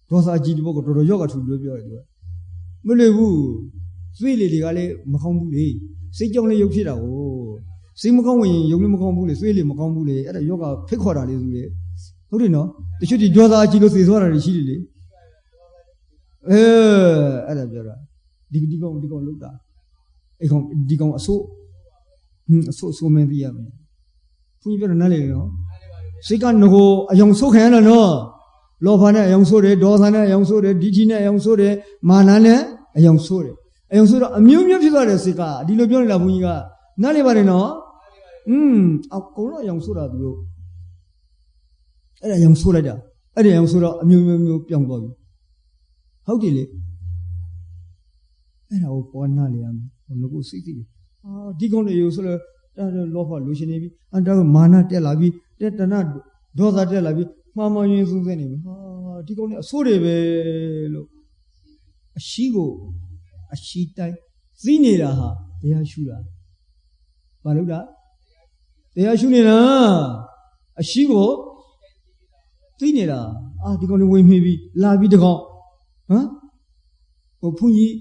ဒေါသကြီးဒီဘက်ကတော်တော်ယောဂထူလို့ပြောတယ်သူကမလွယ်ဘူးသွေးလေတွေကလည်းမကောင်းဘူးလေစိတ်ကြောင့်လည်းရုပ်ဖြစ်တာကိုစိတ်မကောင်းရင်ရုပ်လည်းမကောင်းဘူးလေသွေးလေမကောင်းဘူးလေအဲ့ဒါယောဂဖိတ်ခေါ်တာလေသူလေဟုတ်တယ်နော်တချို့ဒီဒေါသကြီးလို့သေသွားတာတွေရှိတယ်လေအဲ့ဒါပြောတာဒီကောင်လောက်တာအဲ့ကောင်ဒီကောင်အဆိုးမင်းသိရမယ်ဘုန်းကြီးပြောတာနားလေနော်စိတ်ကငကိုအယောင်ဆိုးခံရတာနော်လောဘနဲ့အယောင်ဆိုးတယ်ဒေါသနဲ့အယောင်ဆိုးတယ်ဒိဋ္ဌိနဲ့အယောင်ဆိုးတယ်မာနနဲ့အယောင်ဆိုးတယ်အယောင်ဆိုးတော့အမျိုးမျိုးဖြစ်သွားတယ်စိတ်ကဒီလိုပြောနေတာဘုန်းကြီးကနားလေပါတယ်နော်အကုန်လုံးအယောင်ဆိုးတာသူတို့အဲ့ဒါအယောင်ဆိုးလိုက်တာအဲ့ဒီအယောင်ဆိုးတော့အမျိုးမျိုးပြောင်းသွားပြီဟုတ်တယ်လေအဲ့ဒါကိုပေါ်နာလေရမယ်ဟိုငကိုစိတ်သိတယ်ဒီကောင်တွေဆိုတော့လောဘလိုရှင်နေပြီဒါကမာနတက်လာပြီတဏဒေါသတက်လာပြီမှားမှန်ရင်စူးစဲနေပြီဒီကောင်တွေအဆိုးတွေပဲလို့အရှိတိုင်းသိနေတာဟာတရားရှုတာဘာလို့လဲတရားရှုနေတာအရှိကိုသိနေတာဒီကောင်တွေဝင်မိပြီလာပြီတကောင်ဟိုဘုန်းကြီး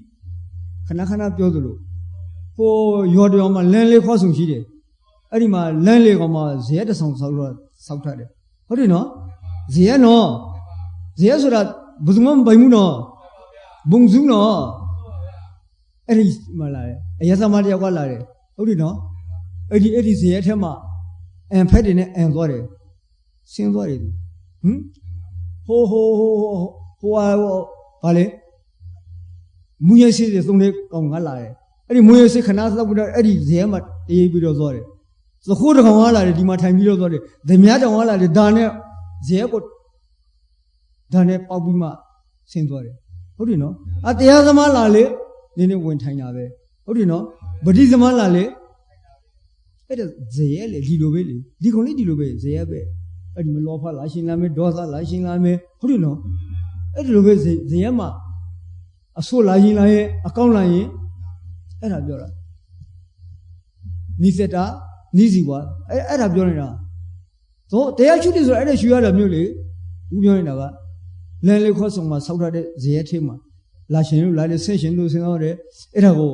ခဏပြောသလိုဟိုရော်တော်မှာလမ်းလေးခေါ်ဆုံရှိတယ်အဲ့ဒီမှာလမ်းလေးကောင်မှာဇေယျတဆောင်ဆောက်ထားတယ်ဟုတ်တယ်နော်ဇေယျဆိုတာဘယ်သူမှမပိုင်ဘူးနော်ဘုံစုနော်အဲ့ဒီမှာလာတယ်အယသမားတယောက်ကလာတယ်ဟုတ်တယ်နော်အဲ့ဒီဇေယျထဲမှာအန်ဖက်တွေနဲ့အန်သွားတယ်ဆင်းသွားတယ်ဟိုဘာလဲမူရရှိတဲ့သုံးလေးကောင်ကလာတယ်အဲ့ဒီမူရရှိခဏသောက်ပြီးတော့အဲ့ဒီဇေယျမှာတေးပြီးတော့သွားတယ်သခိုးတကောင်ကလာတယ်ဒီမှာထိုင်ပြီးတော့သွားတယ်ဓမြတောင်ကလာတယ်ဒါနဲ့ဇေယျကိုဒါနဲ့ပေါက်ပြီးမှဆင်းသွားတယ်ဟုတ်တယ်နော်တရားသမားလာလေနည်းဝင်ထိုင်တာပဲဟုတ်တယ်နော်ဗတိသမားလာလေအဲ့ဒါဇေယျလေဒီလိုပဲလေဒီကောင်လေးဒီလိုပဲဇေယျပဲအဲ့ဒီမလောဘလာရှင်လာမယ်ဒေါသလာရှင်လာမယ်ဟုတ်တယ်နော်အဲ့ဒီလိုပဲဇေယျမှာအဆိုးလာရင်လာရဲ့အကောင်းလာရင်အဲ့ဒါပြောတာနိစ္စတာနိစီဝါအဲ့ဒါပြောနေတာတော့တရားရှုတယ်ဆိုအဲ့ဒါရှုရတာမျိုးလေဦးပြောနေတာကလမ်းလေးခေါ်ဆောင်မှာဆောက်ထားတဲ့ဇေယျထဲမှာလာရှင်လို့လာလေဆင်းရှင်လို့ဆင်းတော့တယ်အဲ့ဒါကို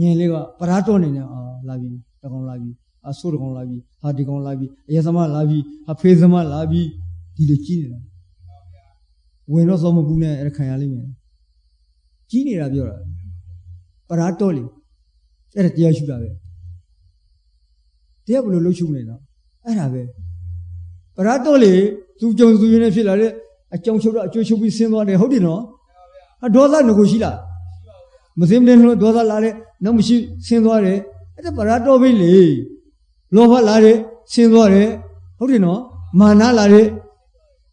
ညင်လေးကပရာတော့နေနေလာပြီတကောင်လာပြီအဆိုးတကောင်လာပြီဒီကောင်လာပြီအယသမားလာပြီဖေးသမားလာပြီဒီလိုကြီးနေတာဝင်တော့စောမဘူးနဲ့အဲ့ဒါခံရလိမ့်မယ်ကြီးနေတာပြောတာပရာတော့လေအဲ့ဒါတရားရှုတာပဲ တရားဘယ်လိုလုပ်ချုပ်နေတော့အဲ့ဒါပဲပရတ်တော့လေသူကြုံသူရင်းနဲ့ဖြစ်လာတဲ့အကြောင်းချုပ်တော့အကျိုးချုပ်ပြီးဆင်းသွားတယ်ဟုတ်တယ်နော်ဒေါသငကိုရှိလားမသိမနေလို့ဒေါသလာတဲ့နောက်မရှိဆင်းသွားတယ်အဲ့ဒါပရတ်တော့ပဲလေလောဘလာတဲ့ဆင်းသွားတယ်ဟုတ်တယ်နော်မာနလာတဲ့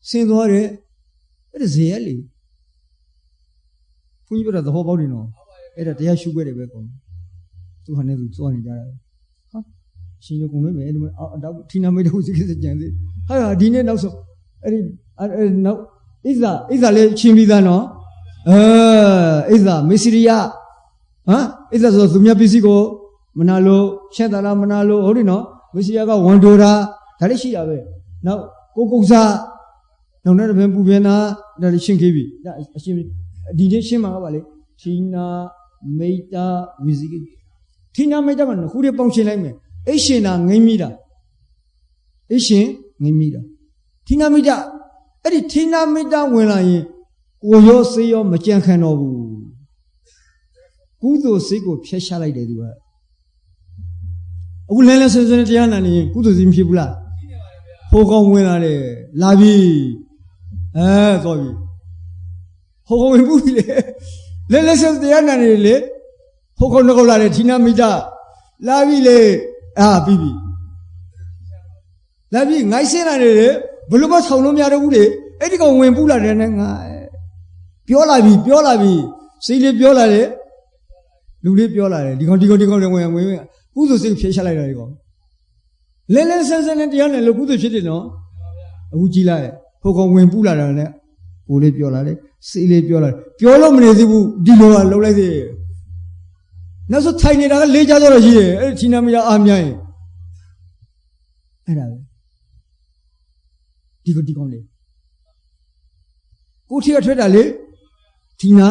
ဆင်းသွားတယ်အဲ့ဒါဇေယလေဘုန်းကြီးပြောတာသဘောပေါက်တယ်နော်အဲ့ဒါတရားရှုခွဲတယ်ပဲကောသူဟာနဲ့သူစွန့်နေကြတာဟာရှင်တို့ကုန်လို့ပဲအဲ့တော့ဌိနမိတ်တို့စိတ်ကြံသေးဟာဒီနေ့နောက်ဆုံးအဲ့ဒီနောက်ဣဇာလေးချင်းပြီးသားနော်ဣဇာမေစီရိယဟမ်ဣဇာဆိုသူမြတ်ပစ္စည်းကိုမနာလို့ရှက်တာလားမနာလို့ဟုတ်တယ်နော်မေစီရိယကဝန်တိုတာဒါလေးရှိတာပဲနောက်ကိုကုက္စားနောက်တဲ့ဘယ်ပူပြန်တာဒါလေးရှင်းခဲ့ပြီဒါအရှင်းဒီနေ့ရှင်းမှာကပါလေဌိနမိတ်တာဝိဇိကိဌိနမိတ်တာကခုတည်းပေါင်းရှင်းလိုက်မယ်အိရှင်တာငိမ့်မိတာအိရှင်ငိမ့်မိတာဌိနမိတ်တာအဲ့ဒီဌိနမိတ်တာဝင်လာရင်ကိုရောစေးရောမကြံခံတော့ဘူးကုသိုလ်စိတ်ကိုဖျက်ရှားလိုက်တယ်သူကအခုလဲလဲဆွေးဆွေးတရားနာနေရင်ကုသိုလ်စိတ်မဖြစ်ဘူးလားဟိုကောင်ဝင်လာတယ်လာပြီသွားပြီဟိုကောင်ဝင်ဘူးလေလဲဆွေးတရားနာနေလေဟိုကောင်နှုတ်လာတယ်ဌိနမိတ်တာလာပြီလေပြီးပြီလာပြီငိုက်ရှင်းလာနေတယ်ဘလို့မဆောင်လို့မရတော့ဘူးလေအဲ့ဒီကောင်ဝင်ပူလာတယ်နဲ့ငါပြောလာပြီစိတ်လေးပြောလာတယ်လူလေးပြောလာတယ်ဒီကောင်လည်းဝင်ကုသိုလ်စိတ်ဖြေချလိုက်တာဒီကောင်လဲဆန်းဆန်းနဲ့တရားနဲ့လို့ကုသိုလ်ဖြစ်တယ်နော်အခုကြည်လိုက်ဟိုကောင်ဝင်ပူလာတာနဲ့ကိုလေးပြောလာတယ်စိတ်လေးပြောလာတယ်ပြောလို့မနေသေးဘူးဒီလိုကလှုပ်လိုက်သေးတယ်နောက်ဆိုထိုင်နေတာကလေးကြတော့ရှိတယ်အဲ့ဒီဌိနမိတ်အားမြိုင်းအဲ့ဒါပဲဒီကောင်လေကိုထီကထွက်တာလေဌိန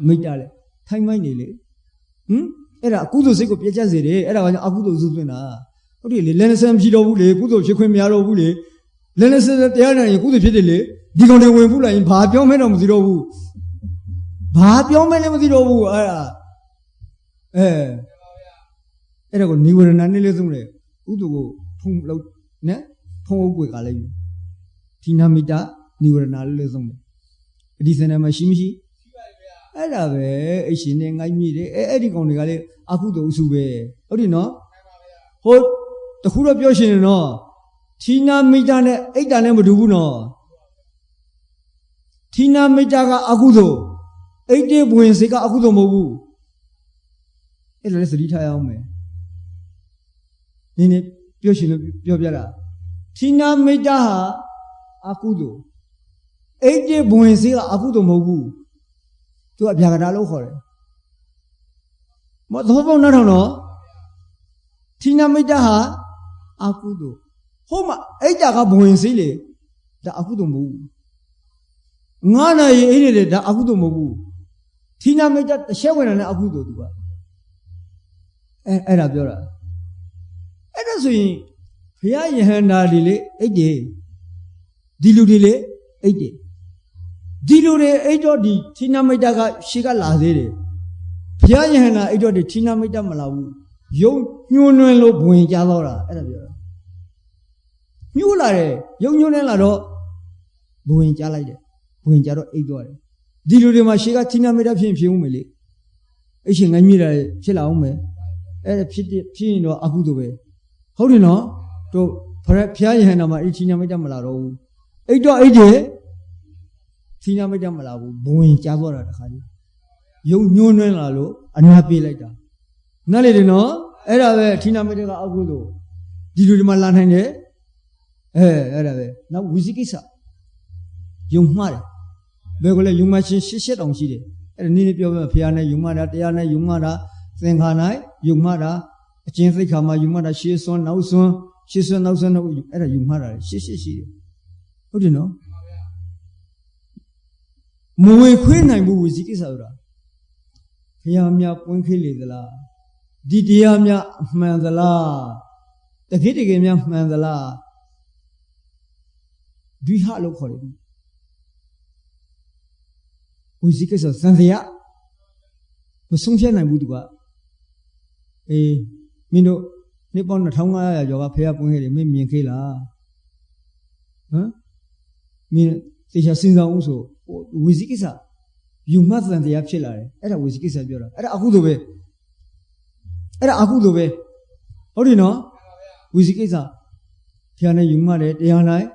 မိတ်တာလေထိုင်မိုင်းနေလေအဲ့ဒါအကုသိုလ်စိတ်ကိုပြည့်ကျက်စေတယ်အဲ့ဒါကကြောင့်အကုသိုလ်စုသွင်းတာဟုတ်တယ်လေလည်းနဲ့ဆန်းဖြစ်တော့ဘူးလေကုသိုလ်ဖြစ်ခွင့်မရတော့ဘူးလေလည်းနဲ့ဆန်းတရားနာရင်ကုသိုလ်ဖြစ်တယ်လေဒီကောင်တွေဝင်ပူလာရင်ဘာပြောမဲတော့မသိတော့ဘူးဘာပြောမဲလည်းမသိတော့ဘူးအဲ့ဒါအဲ့ဒါကိုနိဝရဏနဲ့လေးသုံးတယ်ကုသိုလ်ကိုဖုံလို့နဲ့ဖုံအုပ်ွယ်ကလည်းဌိနမိတ်တာနိဝရဏလေးသုံးတယ်အဒီစနေမှာရှိမရှိအဲ့ဒါပဲအရှင်နဲ့ငိုင်းမိတယ်အဲ့ဒီကောင်တွေကလည်းအကုသိုလ်အစုပဲဟုတ်တယ်နော်ဟိုတခုတော့ပြောရှင်နော်ဌိနမိတ်တာနဲ့အိတ်တာနဲ့မတူဘူးနော်ဌိနမိတ်တာကအကုသိုလ်အိတ်တဲ့ဘဝင်စိတ်ကအကုသိုလ်မဟုတ်ဘူးအဲ့ဒါလည်းသတိထားရအောင်မယ်နင်းနေပြောရှင်လို့ပြောပြတာဌိနမိတ်တာဟာအကုသိုလ်အိတ်တဲ့ဘဝင်စိတ်ကအကုသိုလ်မဟုတ်ဘူးသူကဗျာကတာလို့ခေါ်တယ်မသဘောပေါက်တော့နော်ဌိနမိတ်တာဟာအကုသိုလ်ဟိုမှာအိတ်တာကဘဝင်စိတ်လေဒါအကုသိုလ်မဟုတ်ဘူးငါးနာရီအိတ်နေတယ်ဒါအကုသိုလ်မဟုတ်ဘူးဌိနမိတ်တာတစ်ချက်ဝင်တယ်လည်းအကုသိုလ်သူကအဲ့ဒါပြောတာအဲ့ဒါဆိုရင်ဘုရားယဟန္တာတွေလေအိတ်တယ်ဒီလူတွေလေအိတ်တယ်ဒီလူတွေအိတ်တော့ဒီဌိနမိတ်တာကရှေ့ကလာသေးတယ်ဘုရားယဟန္တာအိတ်တော့ဒီဌိနမိတ်တာမလာဘူးယုံညှိုးနှွင်းလို့ဘဝင်ကြတော့တာအဲ့ဒါပြောတာညှိုးလာတယ်ယုံညှိုးနှင်းလာတော့ဘဝင်ကြလိုက်တယ်ဘဝင်ကြတော့အိတ်သွားတယ်ဒီလူတွေမှာရှေ့ကဌိနမိတ်တာဖြစ်ဦးမယ်လေအိတ်ရှင်ငိုင်းမိတာဖြစ်လာအောင်မယ်အဲ့ဒါဖြစ်ရင်တော့အကုသိုလ်ပဲဟုတ်တယ်နော်တို့ဘုရားယဟန္တာမှာအိတ်ဌိနမိတ်တာမလာတော့ဘူးအိတ်တော့အိတ်တယ်ဌိနမိတ်တာမလာဘူးဘဝင်ကြားသွားတာတခါကြီးယုံညှိုးနှွင်းလာလို့အနာပေးလိုက်တာနားလေတယ်နော်အဲ့ဒါပဲဌိနမိတ်တာကအကုသိုလ်ဒီလိုဒီမှာလာနိုင်တယ်အဲ့ဒါပဲနောက်ဝိသိကိစ္စယုံမှားတယ်ဘယ်ကိုလဲယုံမှချင်း၈တောင်ရှိတယ်အဲ့ဒါနည်းနည်းပြောပြဘုရားနဲ့ယုံမှားတာတရားနဲ့ယုံမှားတာသင်္ခါ၌ယုံမှားတာအကျဉ်းသိက္ခာမှာယုံမှားတာရှေးစွန်းနောက်စွန်းရှေးစွန်းနောက်စွန်းတော့အဲ့ဒါယုံမှားတာရှေးရှိတယ်ဟုတ်တယ်နော်မဝေခွေးနိုင်ဘူးဝိသိကိစ္စဆိုတာဘုရားများပွင့်ခေးလေသလားဒီတရားများအမှန်သလားတကယ်များမှန်သလားဒီဟာလို့ခေါ်တယ်ဝိသိကိစ္စသံသယမဆုံးဖြတ်နိုင်ဘူးသူကမင်းတို့ Nippon the Tonga Yoga Pay up with me Kila. Huh? Mean, they shall sing also. Wizikisa. You must than the Apchilla. At a Wizikisa Bura. At a Agudobe. At a Agudobe. How do you know? Wizikisa. Tiana Yumare, Diana.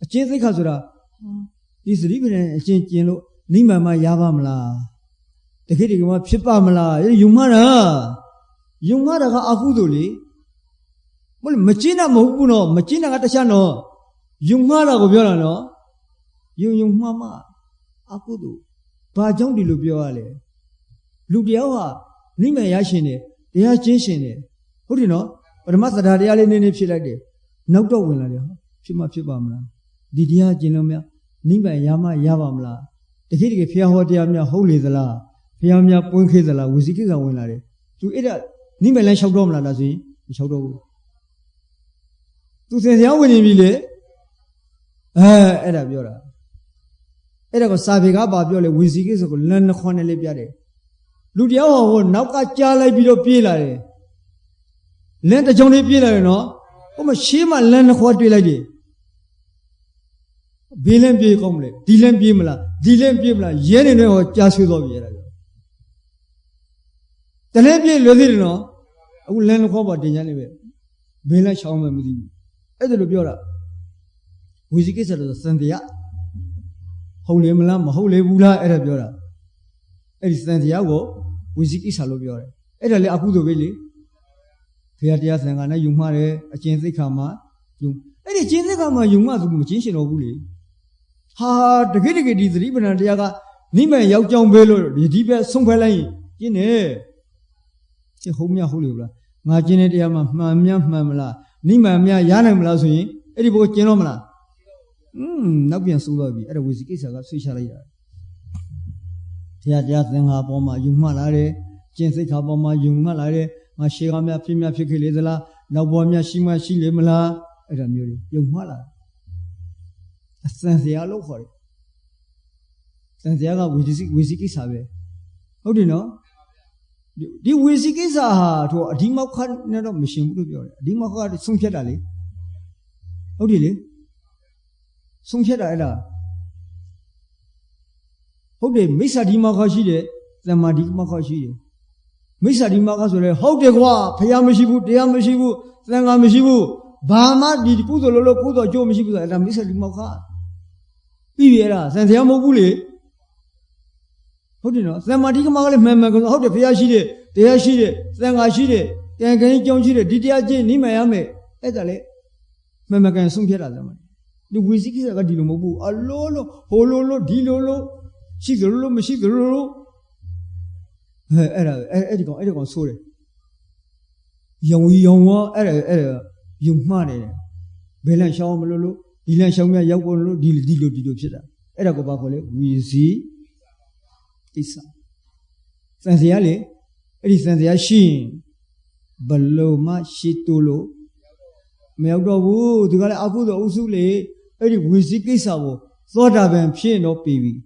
A change the Kazura. This river and change yellow. Nima my Yavamla. The kitty was Chipamala. Yumara. Yumara Aguduli. Well, Machina Mobuno, Machina Gatashano. Yumara Gobiano. Yung Mama. Akudu. Bajon di Lubioale. Lubioa. Nima Yashine. They are changing. Who do you know? But the master had the alien if she like it. No dog will I. Chima Chipamla. Didia Genomia. Nima Yama Yavamla. The kitty Fiahotiamia holy the la. Fiamia Punke the la. Wizikis are winner. To eat a Nima Shadromla does he? Shadow. To say the Awin Ville. Edda Biora. Edda was Saviga Babiola Wizikis of Len Honele Biare. Ludia Nauka Jala Bido Pilare. Lend the Johnny Pillar, no? Oh, Shima Len what will I do? Bilen Bi Comle, Dilen Bimla, Yen or Jasudo. The Lebi Lodino, I will learn about the Janime. Bela Shawma with him. Edda Biora. Wizikis of the Sandia. Holy Malam, Holy Bula, Edda Biora. Edis Santiago, Wizikis Halobiora. Edda Le Apudo Vili. Fiatia Sangana, Yumare, a Chinsi Kama. Any Chinsi Kama, Yuma, Muchin Obuli. Ha, the Gidigit is even a Diaga, Nima Yaujong Bello, the Dibia Sumpelay, Gine. Homia Hulula, Marginetia Mamma Mamla, Nima Mia Yanam Lazui, Edibo Genomla. Nabian Sulabi, at a Wizikis of Swishalia. Tiatia Sangapoma, Yumalare, Chinsi Kaboma, Yumalare. Mashiramia Pimia Fikilizala, Nabomia Shima Shilimala, at a muri, Yumala. Santiago for it. Santiago Wiziki Sabe. How do you know? The Wizikis are to a Dimaka, not a machine to be a Dimaka, Sunkedali. How do you? Sunkeda. How they miss a Dimaka, the Madimaka. Misa Dimaka, how they go, Payamishibu, Diamishibu, Sangamishibu, Bama, did Pudo Lolo Pudo, Joe Mishibu, and Misa Dimaka. Piviera, Santiamo Bule. How do you know? Samadika Mamma, how the Piashide, the Ashide, Sangashide, Yangan Jonshide, Didiaji, Nimayame, Etale, Mamakan Sunkera. The Wiziki of Dilomobu, a lolo, hololo, dilolo, Shigolo, Mashigolo. Edicon, sorry. Young Yumane, Belan Shamalolo, Dilan Shamia Yawolo, Dilo Chida. Edacobacole, we see Isa. Sanziale, Edisanzia Shin, Baloma, Shitolo, Melgo, the Gala Abudo Usule, Edi Wizikisavo, thought of them, she no baby.